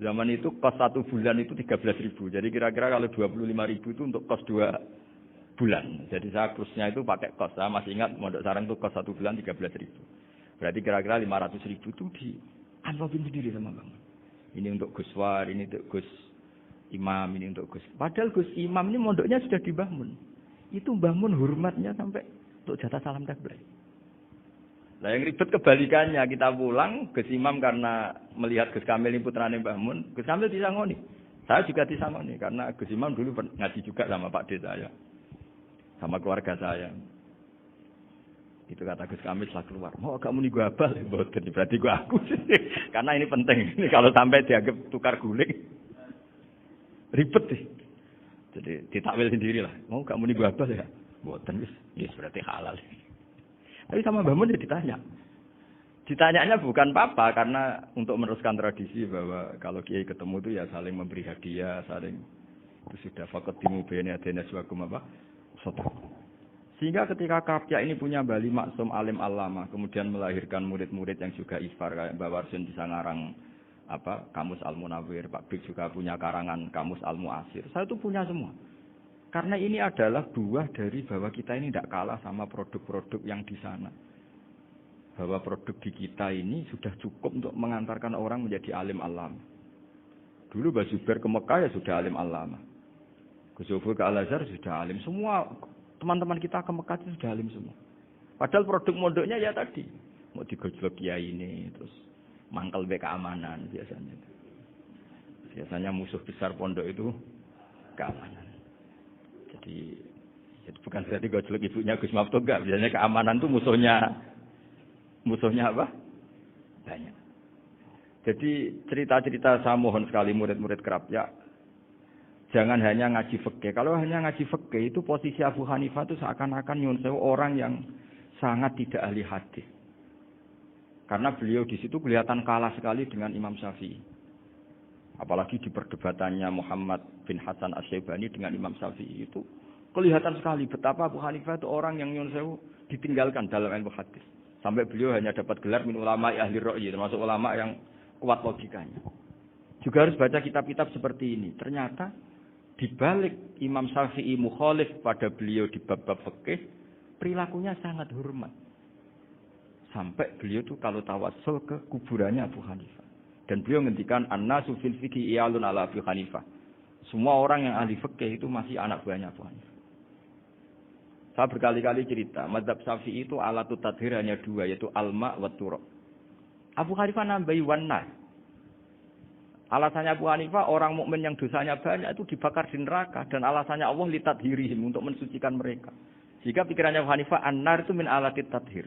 Zaman itu kos 1 bulan itu 13.000. Jadi kira-kira kalau 25.000 itu untuk kos 2 bulan. Jadi saya kursusnya itu pakai kos. Saya masih ingat Mondok Sarang itu kos 1 bulan 13.000. Berarti kira-kira 500.000 itu di amplopin sendiri sama Bang. Ini untuk Gus War, ini untuk Gus Imam, ini untuk Gus. Padahal Gus Imam ini mondoknya sudah di Mbah Mun. Itu Mbah Mun hormatnya sampai untuk jatah salam tabligh. Nah yang ribet kebalikannya, kita pulang, Gus Imam karena melihat Gus Kamil ini putrane Mbah Mun, Gus Kamil disangoni. Saya juga disangoni, karena Gus Imam dulu ngaji juga sama Pak D saya. Sama keluarga saya. Itu kata Gus Kamil setelah keluar, mau kamu nih gue abal, berarti gue aku sih. Karena ini penting, ini kalau sampai dianggap tukar guling, ribet sih. Jadi ditakwil sendiri lah, mau kamu nih gue abal ya? Boten, yes, berarti halal. Tapi sama Mbah Mun ditanya. Ditanyanya bukan apa karena untuk meneruskan tradisi bahwa kalau kiai ketemu itu ya saling memberi hadiah, saling itu sudah faqatimu bayna adena suwakum apa? Soto. Sehingga ketika Kapya ini punya Bali Maksum Alim Alama, kemudian melahirkan murid-murid yang juga isfar kayak Mbak Warsun bisa ngarang apa Kamus Al-Munawwir, Pak Bik juga punya karangan Kamus Al-Mu'asir. Saya itu punya semua. Karena ini adalah buah dari bahwa kita ini tidak kalah sama produk-produk yang di sana. Bahwa produk di kita ini sudah cukup untuk mengantarkan orang menjadi alim alama. Dulu Mbah Zubair ke Mekah ya sudah alim alama. Gus Zofur ke Al-Azhar sudah alim. Semua teman-teman kita ke Mekah itu sudah alim semua. Padahal produk mondoknya ya tadi. Mau digojlok kiai ini, terus mangkel be keamanan biasanya. Biasanya musuh besar pondok itu keamanan. Jadi bukan berarti gojlok ibunya Gus Maftuh enggak. Biasanya keamanan itu musuhnya apa? Banyak. Jadi cerita-cerita saya mohon sekali murid-murid kerap ya. Jangan hanya ngaji fikih. Kalau hanya ngaji fikih itu posisi Abu Hanifah itu seakan-akan nyun sewu orang yang sangat tidak ahli hadis. Karena beliau di situ kelihatan kalah sekali dengan Imam Syafi'i. Apalagi di perdebatannya Muhammad bin Hasan Asy-Syaibani dengan Imam Syafi'i itu kelihatan sekali betapa Abu Hanifah itu orang yang nyun sewu ditinggalkan dalam ilmu hadis. Sampai beliau hanya dapat gelar min ulama ahli ra'yi, termasuk ulama yang kuat logikanya. Juga harus baca kitab-kitab seperti ini. Ternyata di balik Imam Syafi'i mukhalif pada beliau di bab-bab fikih, perilakunya sangat hormat. Sampai beliau itu kalau tawassul ke kuburannya Abu Hanifah. Dan beliau ngendikan an-nasu fil fiqhi iyalun ala Abu Hanifah. Semua orang yang ahli fikih itu masih anak buahnya Abu Hanifah. Saya berkali-kali cerita, mazhab Syafi'i itu alatut tadhir hanya 2, yaitu alma wa turab. Abu Hanifah nambahi wan nar. Alasannya Abu Hanifah, orang mukmin yang dosanya banyak itu dibakar di neraka. Dan alasannya Allah litadhirihim, untuk mensucikan mereka. Jika pikirannya Abu Hanifah, an-nar itu min alatit tadhir.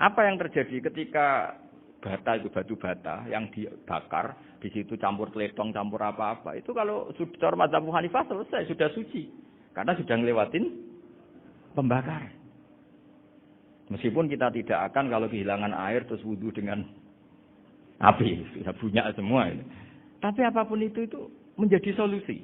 Apa yang terjadi ketika bata itu batu bata yang dibakar, di situ campur teletong, campur apa-apa. Itu kalau sudah mazhab Abu Hanifah selesai, sudah suci. Karena sudah ngelewatin pembakaran. Meskipun kita tidak akan kalau kehilangan air terus wudu dengan api, sudah punya semua ini. Tapi apapun itu menjadi solusi.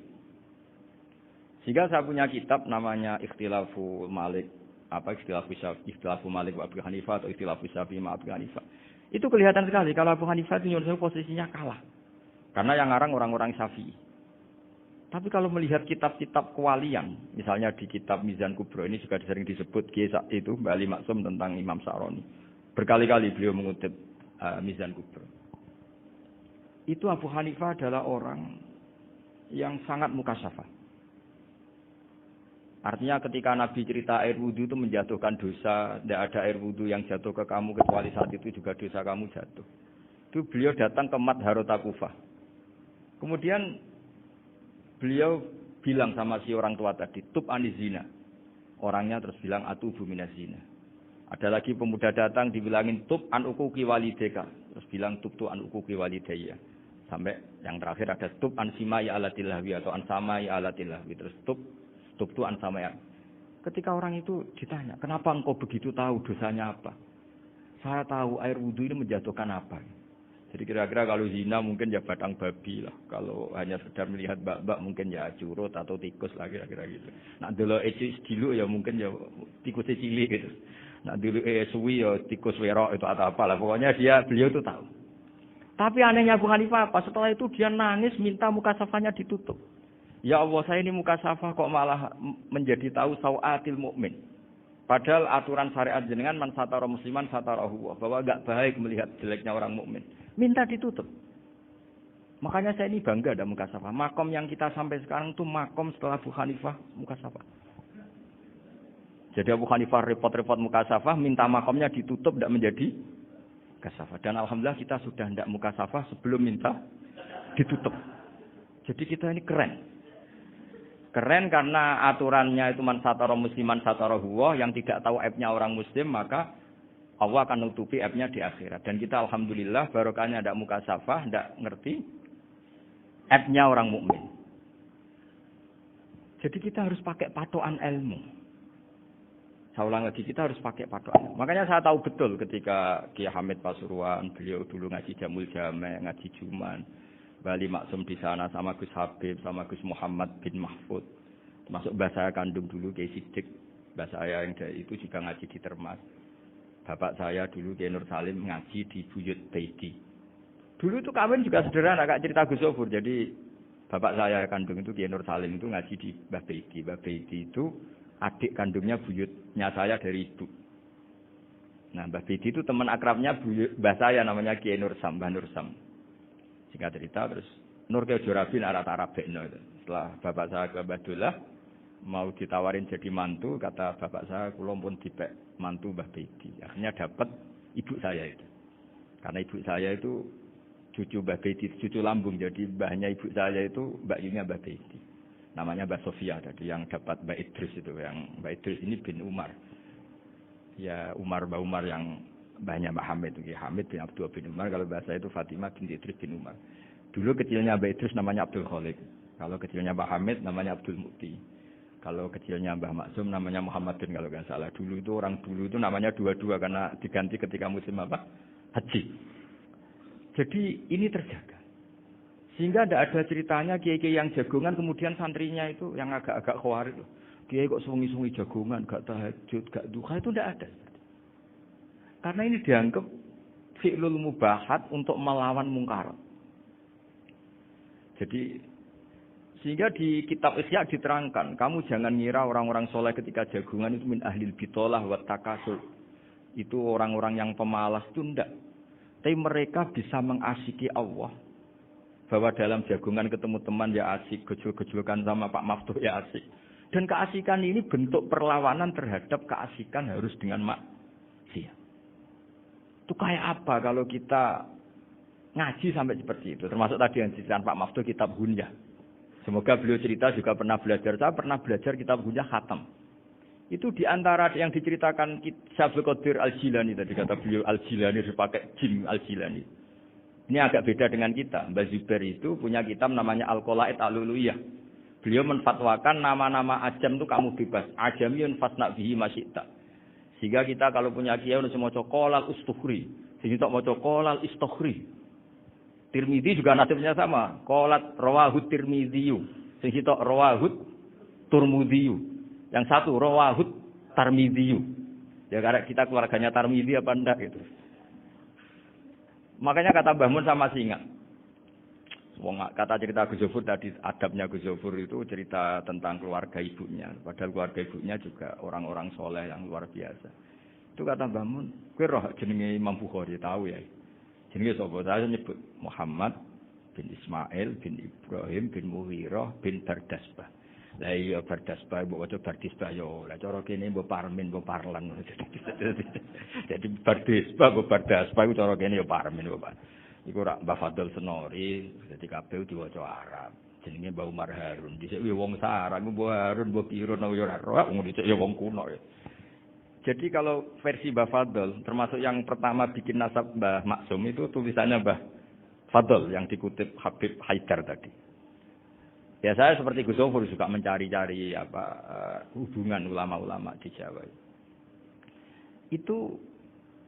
Sehingga saya punya kitab namanya Ikhtilafu Malik, Ikhtilafu Malik wa Abu Hanifah atau Ikhtilafu Syafi'i ma Abu Hanifah. Itu kelihatan sekali kalau Abu Hanifah itu posisinya kalah. Karena yang ngarang orang-orang Syafi'i. Tapi kalau melihat kitab-kitab kewalian, misalnya di kitab Mizan Kubro ini juga sering disebut itu Mbak Ali Maksum tentang Imam Sa'roni. Berkali-kali beliau mengutip Mizan Kubro. Itu Abu Hanifah adalah orang yang sangat mukasyafah. Artinya ketika Nabi cerita air wudu itu menjatuhkan dosa, tidak ada air wudu yang jatuh ke kamu kecuali saat itu juga dosa kamu jatuh. Itu beliau datang ke Madharota Kufah. Kemudian beliau bilang sama si orang tua tadi, tub anizina. Orangnya terus bilang atubu minazina. Ada lagi pemuda datang dibilangin tub an ukuki walideka. Terus bilang tub tu an ukuki walidaya. Sampai yang terakhir ada tub an simai alatilahwi atau an samai alatilahwi. Terus tub tu an samai. Ketika orang itu ditanya, kenapa engkau begitu tahu dosanya apa? Saya tahu air wudhu ini menjatuhkan apa. Jadi kira-kira kalau zina mungkin ya batang babi lah. Kalau hanya sekedar melihat bak-bak mungkin ya curut atau tikus lah kira-kira gitu. Nak dulu dulu ya mungkin ya tikus cilik gitu. Nak dulu suwi ya tikus werok itu atau apalah. Pokoknya beliau itu tahu. Tapi anehnya Abu Hanifah apa? Setelah itu dia nangis minta mukasafahnya ditutup. Ya Allah, saya ini mukasafah kok malah menjadi tahu sawatil mukmin. Padahal aturan syariat jenengan man satara musliman satarahu, bahwa enggak baik melihat jeleknya orang mukmin. Minta ditutup. Makanya saya ini bangga ada mukasafah. Makom yang kita sampai sekarang itu makom setelah Abu Hanifah mukasafah. Jadi Abu Hanifah repot-repot mukasafah, minta makomnya ditutup tidak menjadi mukasafah. Dan alhamdulillah kita sudah tidak mukasafah sebelum minta ditutup. Jadi kita ini keren. Keren karena aturannya itu man satara musliman satara huwa, yang tidak tahu aibnya orang muslim maka Allah akan nutupi aibnya di akhirat. Dan kita alhamdulillah barokahnya tidak mukasafah, tidak ngerti aibnya orang mukmin. Jadi kita harus pakai patokan ilmu. Saya ulang lagi, kita harus pakai patokan. Makanya saya tahu betul ketika Kiai Hamid Pasuruan, beliau dulu ngaji Jamul Jame, ngaji Juman. Bali Maksum di sana sama Gus Habib, sama Gus Muhammad bin Mahfud. Termasuk mbah saya kandung dulu Kiai Sidik. Mbah saya yang dari itu juga ngaji di Termas. Bapak saya dulu Kiai Nur Salim ngaji di Buyut Baiti. Dulu itu kawin juga sederhana, Kak, cerita Gus Sofur. Jadi bapak saya kandung itu Kiai Nur Salim itu ngaji di Mbah Baiti. Mbah Baiti itu adik kandungnya buyutnya saya dari ibu. Nah, Mbah Baiti itu teman akrabnya mbah saya namanya Kiai Nur Sam, Mbah Nur Sam. Singkat cerita terus Nur Kiai Jorabin arah-arah bekno itu. Setelah bapak saya ke Badullah mau ditawarin jadi mantu, kata bapak saya kula pun dipek mantu Mbah Baiti. Akhirnya dapat ibu saya itu. Karena ibu saya itu cucu Mbah Baiti, cucu lambung. Jadi mbahnya ibu saya itu Mbak Yunya Mbah Baiti. Namanya Mbah Sofia tadi yang dapat Mbak Idris itu, yang Mbak Idris ini bin Umar. Ya Mbah Umar yang mbahnya Mbak Hamid itu, Hamid bin Abdul bin Umar. Kalau bahasa itu Fatimah bin Idris bin Umar. Dulu kecilnya Mbak Idris namanya Abdul Khalik. Kalau kecilnya Mbak Hamid namanya Abdul Mukti. Kalau kecilnya Mbah Maksum namanya Muhammadin kalau nggak salah. Dulu itu namanya dua-dua karena diganti ketika musim apa? Haji. Jadi ini terjaga. Sehingga tidak ada ceritanya kiai-kiai yang jagongan kemudian santrinya itu yang agak-agak khawarij. Kiai kok sungi-sungi jagongan, gak tahajud, gak duha, itu tidak ada. Karena ini dianggap fi'lul mubahat untuk melawan mungkar. Jadi sehingga di kitab Ihya diterangkan, kamu jangan ngira orang-orang soleh ketika jagungan itu min ahlil bitolah wa takasur. Itu orang-orang yang pemalas itu enggak. Tapi mereka bisa mengasyiki Allah. Bahwa dalam jagungan ketemu teman ya asik, gejol-gejolkan sama Pak Maftuh ya asik. Dan keasikan ini bentuk perlawanan terhadap keasikan harus dengan maksiat. Itu kayak apa kalau kita ngaji sampai seperti itu. Termasuk tadi yang diceritakan Pak Maftuh kitab Hunyah. Semoga beliau cerita juga pernah belajar. Saya pernah belajar kitab Hunyah khatam. Itu di antara yang diceritakan Syaikhul Qadir Al-Jilani tadi kata beliau Al-Jilani dipakai Jim Al-Jilani. Ini agak beda dengan kita. Mbah Zubair itu punya kitab namanya Al-Qalaid Al-Uluyah. Beliau menfatwakan nama-nama ajam itu kamu bebas. Ajamiyun fasna bihi masyita. Sehingga kita kalau punya kiai harus maca qolal ustukhri. Sehingga tak maca qolal istukhri. Tirmidzi juga nasibnya sama. Qalat rawahut Tirmidziyu. Sing sitok rawahut Turmudziyu. Yang satu rawahut Tarmidziyu. Ya karena kita keluarganya Tarmidzi apa enggak gitu. Makanya kata Mbah Mun sama singa. Wong kata cerita Gus Zofur tadi adabnya Gus Zofur itu cerita tentang keluarga ibunya. Padahal keluarga ibunya juga orang-orang soleh yang luar biasa. Itu kata Mbah Mun, kowe roh jenenge Imam Bukhari tahu ya. Jenenge sapa? Saya nyebut Muhammad bin Ismail bin Ibrahim bin Mughirah bin Bardasbah. Lah iya Bardasbah mbok waca Bardisbah yo. Lah cara kene mbok Parmin mbok Parlan. Jadi Bardisbah mbok Bardasbah iku cara kene yo Parmin mbok. Iku rak Mbah Fadl Senori, dadi kabeh diwaca Arab. Jenenge Mbah Umar Harun. Dhisik wong sarang Mbah Harun mbok piro nang yo ora roh wong dhisik yo wong kuno ya. Jadi kalau versi Mbah Fadl, termasuk yang pertama bikin nasab Mbah Maksum itu tulisannya Mbah Fadl yang dikutip Habib Haidar tadi. Ya saya seperti Gus Zofur juga mencari-cari hubungan ulama-ulama di Jawa. Itu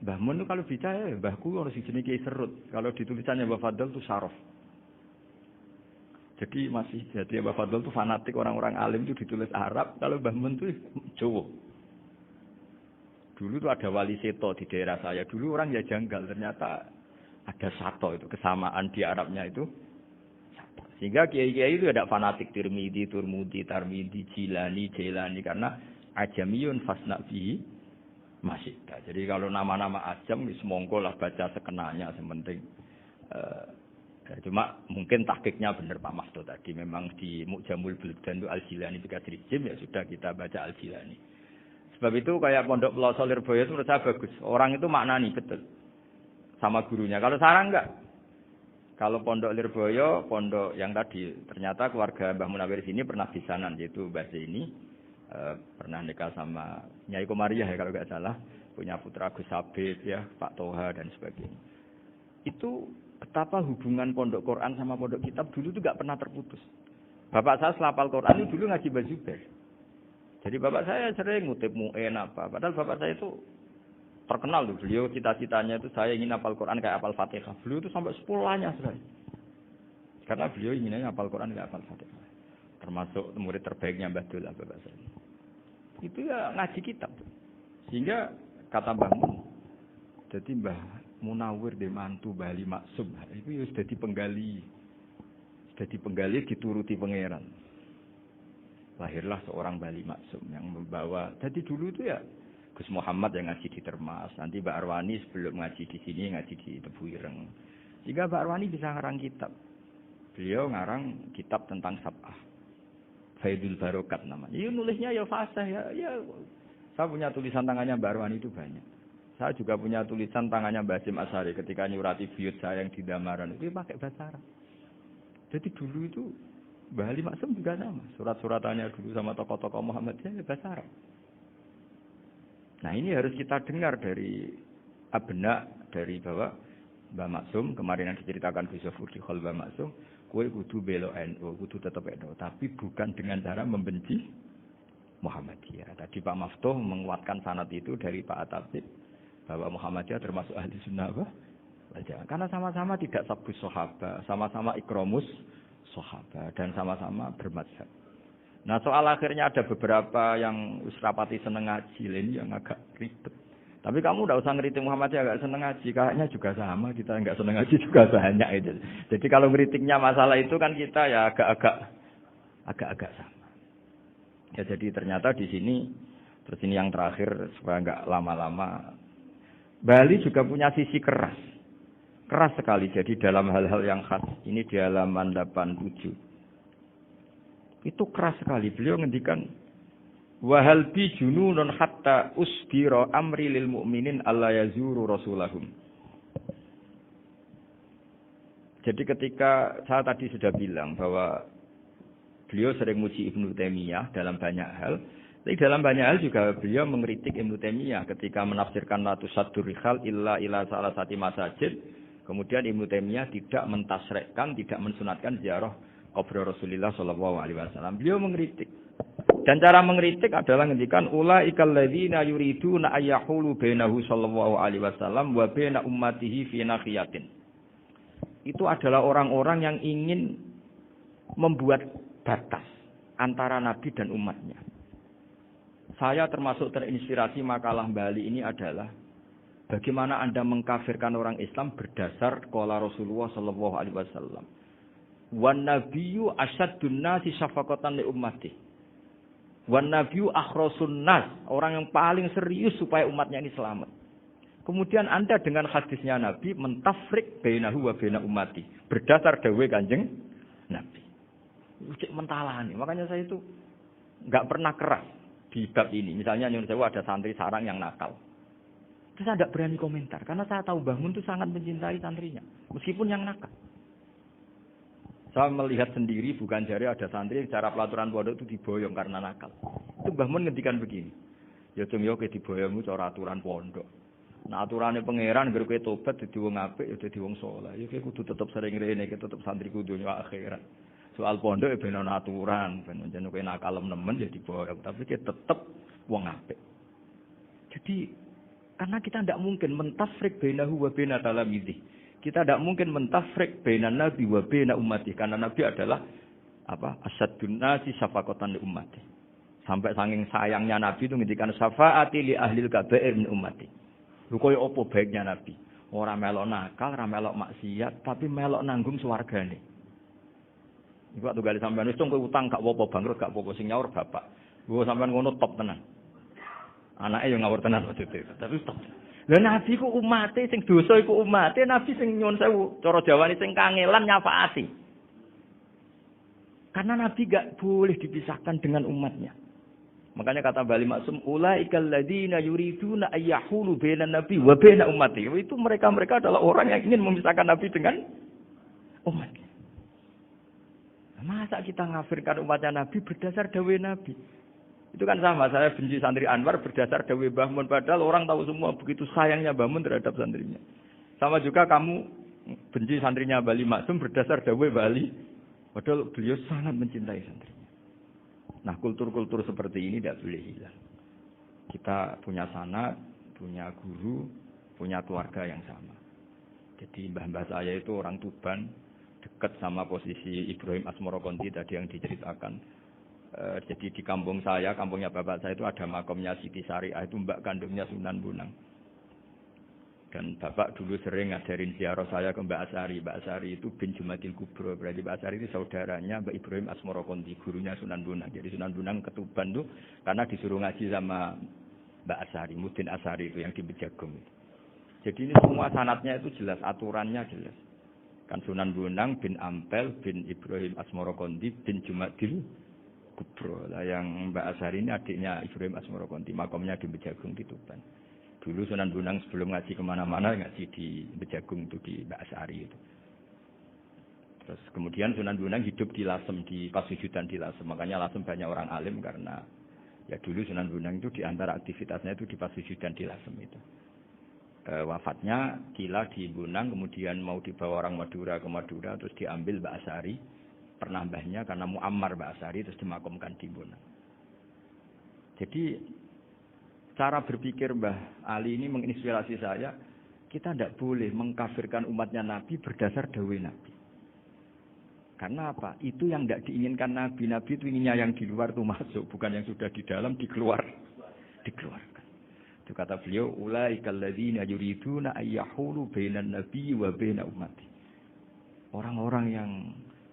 Mbah Mun itu kalau bicara Mbahku harus jenis Kiai Serut. Kalau ditulisannya Mbah Fadl itu Sarof. Jadi Mbah Fadl itu fanatik orang-orang alim itu ditulis Arab. Kalau Mbah Mun itu Jawa. Dulu tuh ada wali seto di daerah saya. Dulu orang ya janggal. Ternyata ada sato itu. Kesamaan di Arabnya itu. Sato. Sehingga kiai-kiai itu ada fanatik. Tirmidzi, Turmudi, Tarmidzi, Jilani, Jailani. Karena ajamiyun fasna bihi masyita. Jadi kalau nama-nama ajam, semongko lah baca sekenanya. Sementing. Cuma mungkin tahqiqnya benar Pak Maftuh tadi. Memang di Mu'jamul Buldan itu Al-Jilani Bikadri Jim. Ya sudah kita baca Al-Jilani. Sebab itu kayak Pondok Pelosok Lirboyo itu menurut saya bagus. Orang itu maknani betul sama gurunya. Kalau sarang enggak. Kalau Pondok Lirboyo, pondok yang tadi ternyata keluarga Mbah Munawir sini pernah bisanan yaitu Mbah Zaini pernah nikah sama Nyai Komariah ya kalau enggak salah, punya putra Gus Habib ya, Pak Toha dan sebagainya. Itu betapa hubungan pondok Quran sama pondok kitab dulu itu enggak pernah terputus. Bapak saya selapal Quran itu dulu ngaji Mbah Zubair. Jadi bapak saya sering ngutip mu'en apa. Padahal bapak saya itu terkenal tuh. Beliau cita-citanya itu saya ingin hafal Quran kayak hafal Fatihah. Beliau itu sampai 10-nya sekali. Karena beliau inginnya hafal Quran kayak hafal Fatihah. Termasuk murid terbaiknya Mbah Dul bapak saya. Itu ya ngaji kitab. Sehingga kata Mbah Mun, jadi Mbah Munawir di mantu Bali Maksum. Itu ya sudah dipenggali. Sudah dipenggali dituruti pangeran. Lahirlah seorang Bali Maksum yang membawa. Jadi dulu itu ya Gus Muhammad yang ngaji di Termas, nanti Mbak Arwani sebelum ngaji di sini ngaji di Tebu Ireng. Sehingga Mbak Arwani bisa ngarang kitab. Beliau ngarang kitab tentang Sab'ah. Faidul Barokat namanya. Iya nulisnya ya fasih ya. Saya punya tulisan tangannya Mbak Arwani itu banyak. Saya juga punya tulisan tangannya Mbak Hasyim Asy'ari ketika nyurati buyut saya yang di Damaran itu pakai bahasa Arab. Jadi dulu itu Mbah Ali Maksum juga sama. Surat-suratannya dulu sama tokoh-tokoh Muhammadiyah ya bahasa Arab. Nah ini harus kita dengar dari abna dari bahwa Mbah Maksum kemarin yang diceritakan Gus Zofur di Khol Mbah Maksum, kowe kudu belo NU, kudu tetep NU, tapi bukan dengan cara membenci Muhammadiyah. Tadi Pak Maftuh menguatkan sanad itu dari Pak Atabib bahwa Muhammadiyah termasuk ahli sunnah karena sama-sama tidak sabus sahabat, sama-sama ikromus sahabat dan sama-sama bermadzhab. Nah soal akhirnya ada beberapa yang rapati seneng ngaji ini yang agak ribet. Tapi kamu tidak usah ngeritik Muhammadiyah agak seneng ngaji, kayaknya juga sama kita enggak seneng ngaji juga banyak itu. Jadi kalau ngeritiknya masalah itu kan kita ya agak sama. Ya jadi ternyata di sini terus ini yang terakhir supaya enggak lama-lama. Bali juga punya sisi keras. Keras sekali jadi dalam hal-hal yang khas. Ini di halaman 87. Itu keras sekali. Beliau ngendikan wahal bi jununun hatta usbira amri lil mu'minin alla yazuru rasulahum. Jadi ketika saya tadi sudah bilang bahwa beliau sering muji Ibnu Taimiyah dalam banyak hal, tapi dalam banyak hal juga beliau mengkritik Ibnu Taimiyah ketika menafsirkan la tusaddur rihal illa salah satu masajid. Kemudian Ibnu Taimiyah tidak mentasrekkan, tidak mensunatkan ziarah kubur Rasulullah sallallahu alaihi wasallam. Beliau mengkritik. Dan cara mengkritik adalah ngendikan ulaikal ladzina yuriduna ayyahulu bainahu sallallahu alaihi wasallam wa baina ummatihi fi nahiyatin. Itu adalah orang-orang yang ingin membuat batas antara Nabi dan umatnya. Saya termasuk terinspirasi makalah Bali ini adalah bagaimana Anda mengkafirkan orang Islam berdasar qala Rasulullah sallallahu alaihi wasallam. Wan nabiyyu asyaddun nasi syafaqatan li ummati. Wan nabiyyu akhrasun nas, orang yang paling serius supaya umatnya ini selamat. Kemudian Anda dengan hadisnya Nabi mentafrik bainahu wa baina ummati berdasar dawuh Kanjeng Nabi. Cek mentalani. Makanya saya itu enggak pernah keras di bab ini. Misalnya nyuwun sewu ada santri sarang yang nakal. Terus saya tidak berani komentar karena saya tahu Mbah Mun itu sangat mencintai santrinya meskipun yang nakal. Saya melihat sendiri bukan jari ada santri cara pelaturan pondok itu diboyong karena nakal. Itu Mbah Mun ngendikan begini. Ya cung yo ke diboyongmu cara aturan pondok. Nah aturane pangeran ngger kowe tobat dadi wong apik ya dadi wong saleh. Ya kowe kudu tetep sering rene, tetep santri kudu dunya akhirat. Soal pondok ya ben ana aturan, ben jeneng kowe nakal nemen ya diboyong, tapi kowe tetep wong apik. Jadi karena kita tidak mungkin mentafrik bainahu wa baina talamizi. Kita tidak mungkin mentafrik baina nabi wa baina ummati karena nabi adalah apa? Asyadun nasi syafaqatan li ummati. Sampai saking sayangnya nabi itu ngendikan syafaati li ahlil kaba'ir min ummati. Lho koyo apa baiknya Nabi? Ora melok nakal, ora melok maksiat, tapi melok nanggung swargane. Iku waktu gali sampean wis kowe utang gak apa-apa, bangkrut gak apa-apa, sing nyaur bapak. Gua sampean ngono top tenan. Anake yo ngawur tenan maksudnya, tapi top. Lah Nabi ku umate sing dosa iku umate, Nabi sing nyuwun sewu, cara Jawane sing kangelan nyafaati. Karena Nabi gak boleh dipisahkan dengan umatnya. Makanya kata Bali Maksum, ulaikal ladzina yuriduna ayyahulu bainan nabi wa baina ummati. Itu mereka adalah orang yang ingin memisahkan Nabi dengan umat. Masa kita ngafirkan umatnya Nabi berdasar dawuh Nabi? Itu kan sama, saya benci santri Anwar berdasar dawuh Mbah Mun, padahal orang tahu semua begitu sayangnya Mbah Mun terhadap santrinya. Sama juga kamu benci santrinya Bali Maksum berdasar dawuh Bali, padahal beliau sangat mencintai santrinya. Nah, kultur-kultur seperti ini tidak boleh hilang. Kita punya sanad, punya guru, punya keluarga yang sama. Jadi mbah-mbah saya itu orang Tuban, dekat sama posisi Ibrahim Asmoro Konti tadi yang diceritakan. Jadi di kampung saya, kampungnya bapak saya itu ada makomnya Siti Syariah, itu mbak kandungnya Sunan Bonang. Dan bapak dulu sering ngajarin ziarah saya ke Mbak Asari. Mbak Asari itu bin Jumadil Kubro. Berarti Mbak Asari itu saudaranya Mbak Ibrahim Asmoro Konti, gurunya Sunan Bonang. Jadi Sunan Bonang ke Tuban tuh karena disuruh ngaji sama Mbak Asari, Mudin Asari itu yang di Bejagung. Jadi ini semua sanatnya itu jelas, aturannya jelas. Kan Sunan Bonang bin Ampel bin Ibrahim Asmoro Konti bin Jumadil Kubro. Lah yang Mbak Asari ini adiknya Ibrahim Asmoro Konti, makomnya di Bejagung di Tuban. Dulu Sunan Bonang sebelum ngaji kemana-mana ngaji di Bejagung itu di Mbak Asari itu. Terus kemudian Sunan Bonang hidup di Lasem, di Pasujudan di Lasem. Makanya Lasem banyak orang alim karena ya dulu Sunan Bonang itu di antara aktivitasnya itu di Pasujudan di Lasem itu. Wafatnya gila di Bonang, kemudian mau dibawa orang Madura ke Madura, terus diambil Mbak Asari, pernah mbahnya karena Muammar Mbak Asari, terus dimakamkan di Bonang. Jadi cara berpikir Mbah Ali ini menginspirasi saya, kita tidak boleh mengkafirkan umatnya Nabi berdasar dawuh Nabi. Karena apa? Itu yang tidak diinginkan Nabi. Nabi itu inginnya yang di luar itu masuk, bukan yang sudah di dalam dikeluarkan. Itu kata beliau, ulaikal ladzina yuriduna ayyahulu bainan nabi wa baina ummati. Orang-orang yang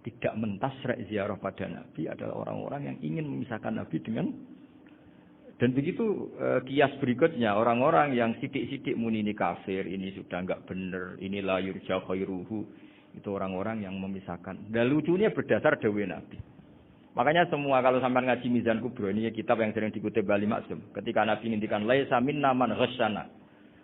tidak mentasrek ziarah pada Nabi adalah orang-orang yang ingin memisahkan Nabi dengan. Dan begitu kias berikutnya, orang-orang yang sidik-sidik muni ini kafir, ini sudah enggak benar, ini la yurja khairuhu, itu orang-orang yang memisahkan. Dan lucunya berdasar dawuh Nabi. Makanya semua kalau sampai ngaji Mizan Kubro, ini kitab yang sering dikutip Bali Maksum. Ketika Nabi ngintikan laisa minna man ghasyana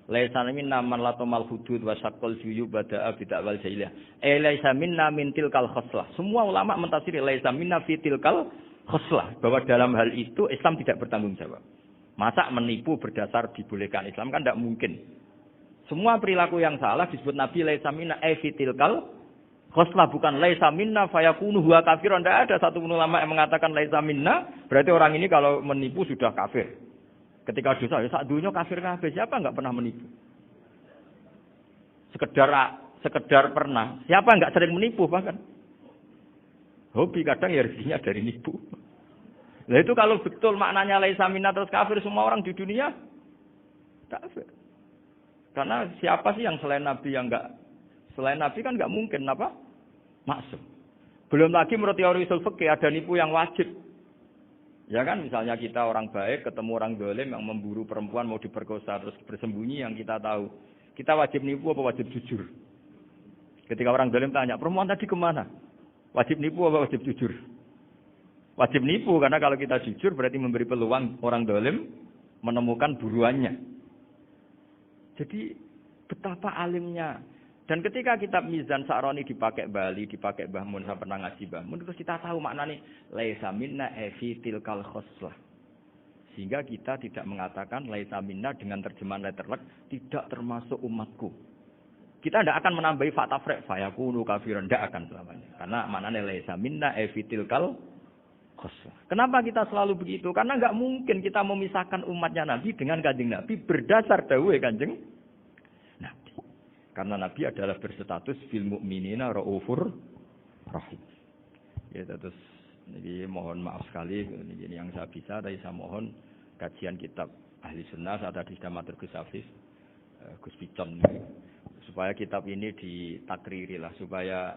Laisa minna man latamal hudud wa saqal juyub bada'a bid'al jahiliyah. Laisa minna min tilkal khoslah. Semua ulama mentafsir laisa minna fi tilkal khoslah, bahwa dalam hal itu Islam tidak bertanggung jawab. Masa menipu berdasar dibolehkan Islam kan tidak mungkin. Semua perilaku yang salah disebut Nabi laisa minna fi tilkal khoslah, bukan laisa minna fayakunu huwa kafirun. Tidak ada satu ulama yang mengatakan laisa minna berarti orang ini kalau menipu sudah kafir. Ketika dosa, ya sak dunia kafir-kafir. Siapa enggak pernah menipu? Sekedar pernah. Siapa enggak sering menipu bahkan? Hobi kadang ya rezekinya dari nipu. Nah itu kalau betul maknanya laisa minna terus kafir semua orang di dunia kafir. Karena siapa sih yang selain Nabi yang enggak? Selain Nabi kan enggak mungkin apa? Maksum. Belum lagi menurut teori usul fikih ada nipu yang wajib. Ya kan, misalnya kita orang baik ketemu orang dolim yang memburu perempuan mau diperkosa terus bersembunyi yang kita tahu. Kita wajib nipu apa wajib jujur? Ketika orang dolim tanya, perempuan tadi kemana? Wajib nipu apa wajib jujur? Wajib nipu, karena kalau kita jujur berarti memberi peluang orang dolim menemukan buruannya. Jadi betapa alimnya. Dan ketika kitab Mizan Sa'roni dipakai Bali, dipakai Mbah Mun, saya pernah ngaji Mbah Mun, terus kita tahu maknanya laisa minna fi tilkal khoslah. Sehingga kita tidak mengatakan laisa minna dengan terjemahan letterlek tidak termasuk umatku. Kita tidak akan menambahi fakta frek fayakunu kafirun, tidak akan selamanya. Karena maknanya laisa minna fi tilkal khoslah. Kenapa kita selalu begitu? Karena enggak mungkin kita memisahkan umatnya Nabi dengan Kanjeng Nabi berdasar dawuh Kanjeng. Karena Nabi adalah berstatus fil mu'minina raufur rahim. Ya terus ini mohon maaf sekali ini yang saya bisa, tapi saya mohon kajian kitab Ahli Sunnah saat ada di Damatur Gus Hafiz Gus Picon supaya kitab ini ditakriri lah supaya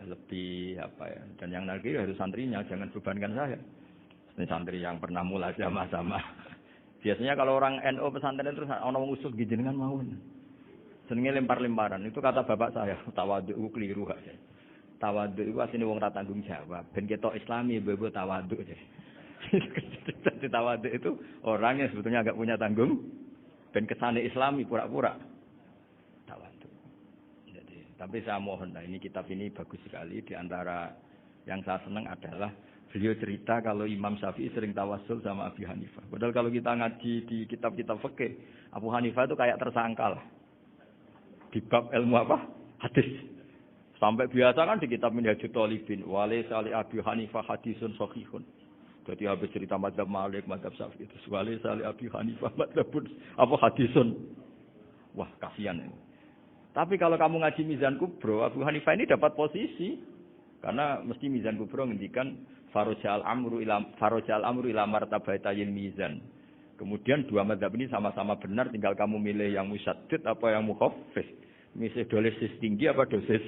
lebih dan yang lagi harus santrinya jangan bebankan saya. Ini santri yang pernah mulai sama-sama. Biasanya kalau orang NU pesantren terus orang usul jenengan mawon. Senenge lempar-lemparan. Itu kata bapak saya, tawadhu keliru aja. Tawadhu itu asline wong ra tanggung jawab. Ben ketok Islami bebo tawadhu aja. Jadi tawadhu itu orang yang sebetulnya agak punya tanggung. Ben kesane Islami pura-pura tawadhu. Jadi, tapi saya mohon ini kitab ini bagus sekali. Di antara yang saya senang adalah beliau cerita kalau Imam Syafi'i sering tawassul sama Abu Hanifah. Padahal kalau kita ngaji di kitab-kitab fikih, Abu Hanifah itu kayak tersangka lah. Di bab ilmu apa? Hadis. Sampai biasa kan di kitab Minhajul Thalibin, walaysa li Abi Hanifah hadisun sahihun. Jadi habis cerita mazhab Malik, mazhab Syafi'i itu walaysa li Abi Hanifah mazhabun apa hadisun. Wah, kasihan ini. Tapi kalau kamu ngaji Mizan Kubro, Abu Hanifah ini dapat posisi. Karena mesti Mizan Kubro ngendikan farojal amru ila martabatayil mizan. Kemudian dua mazhab ini sama-sama benar, tinggal kamu milih yang musyaddid apa yang mukhaffif. Misal dosis tinggi apa dosis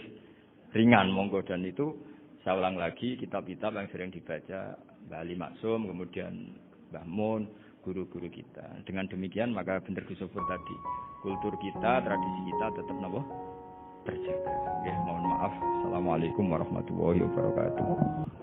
ringan, monggo. Dan itu saya ulang lagi kitab-kitab yang sering dibaca Mbah Ali Maksum, kemudian Mbah Mun, guru-guru kita. Dengan demikian maka benar disebut tadi, kultur kita, tradisi kita tetap terjaga. Mohon maaf. Assalamualaikum warahmatullahi wabarakatuh.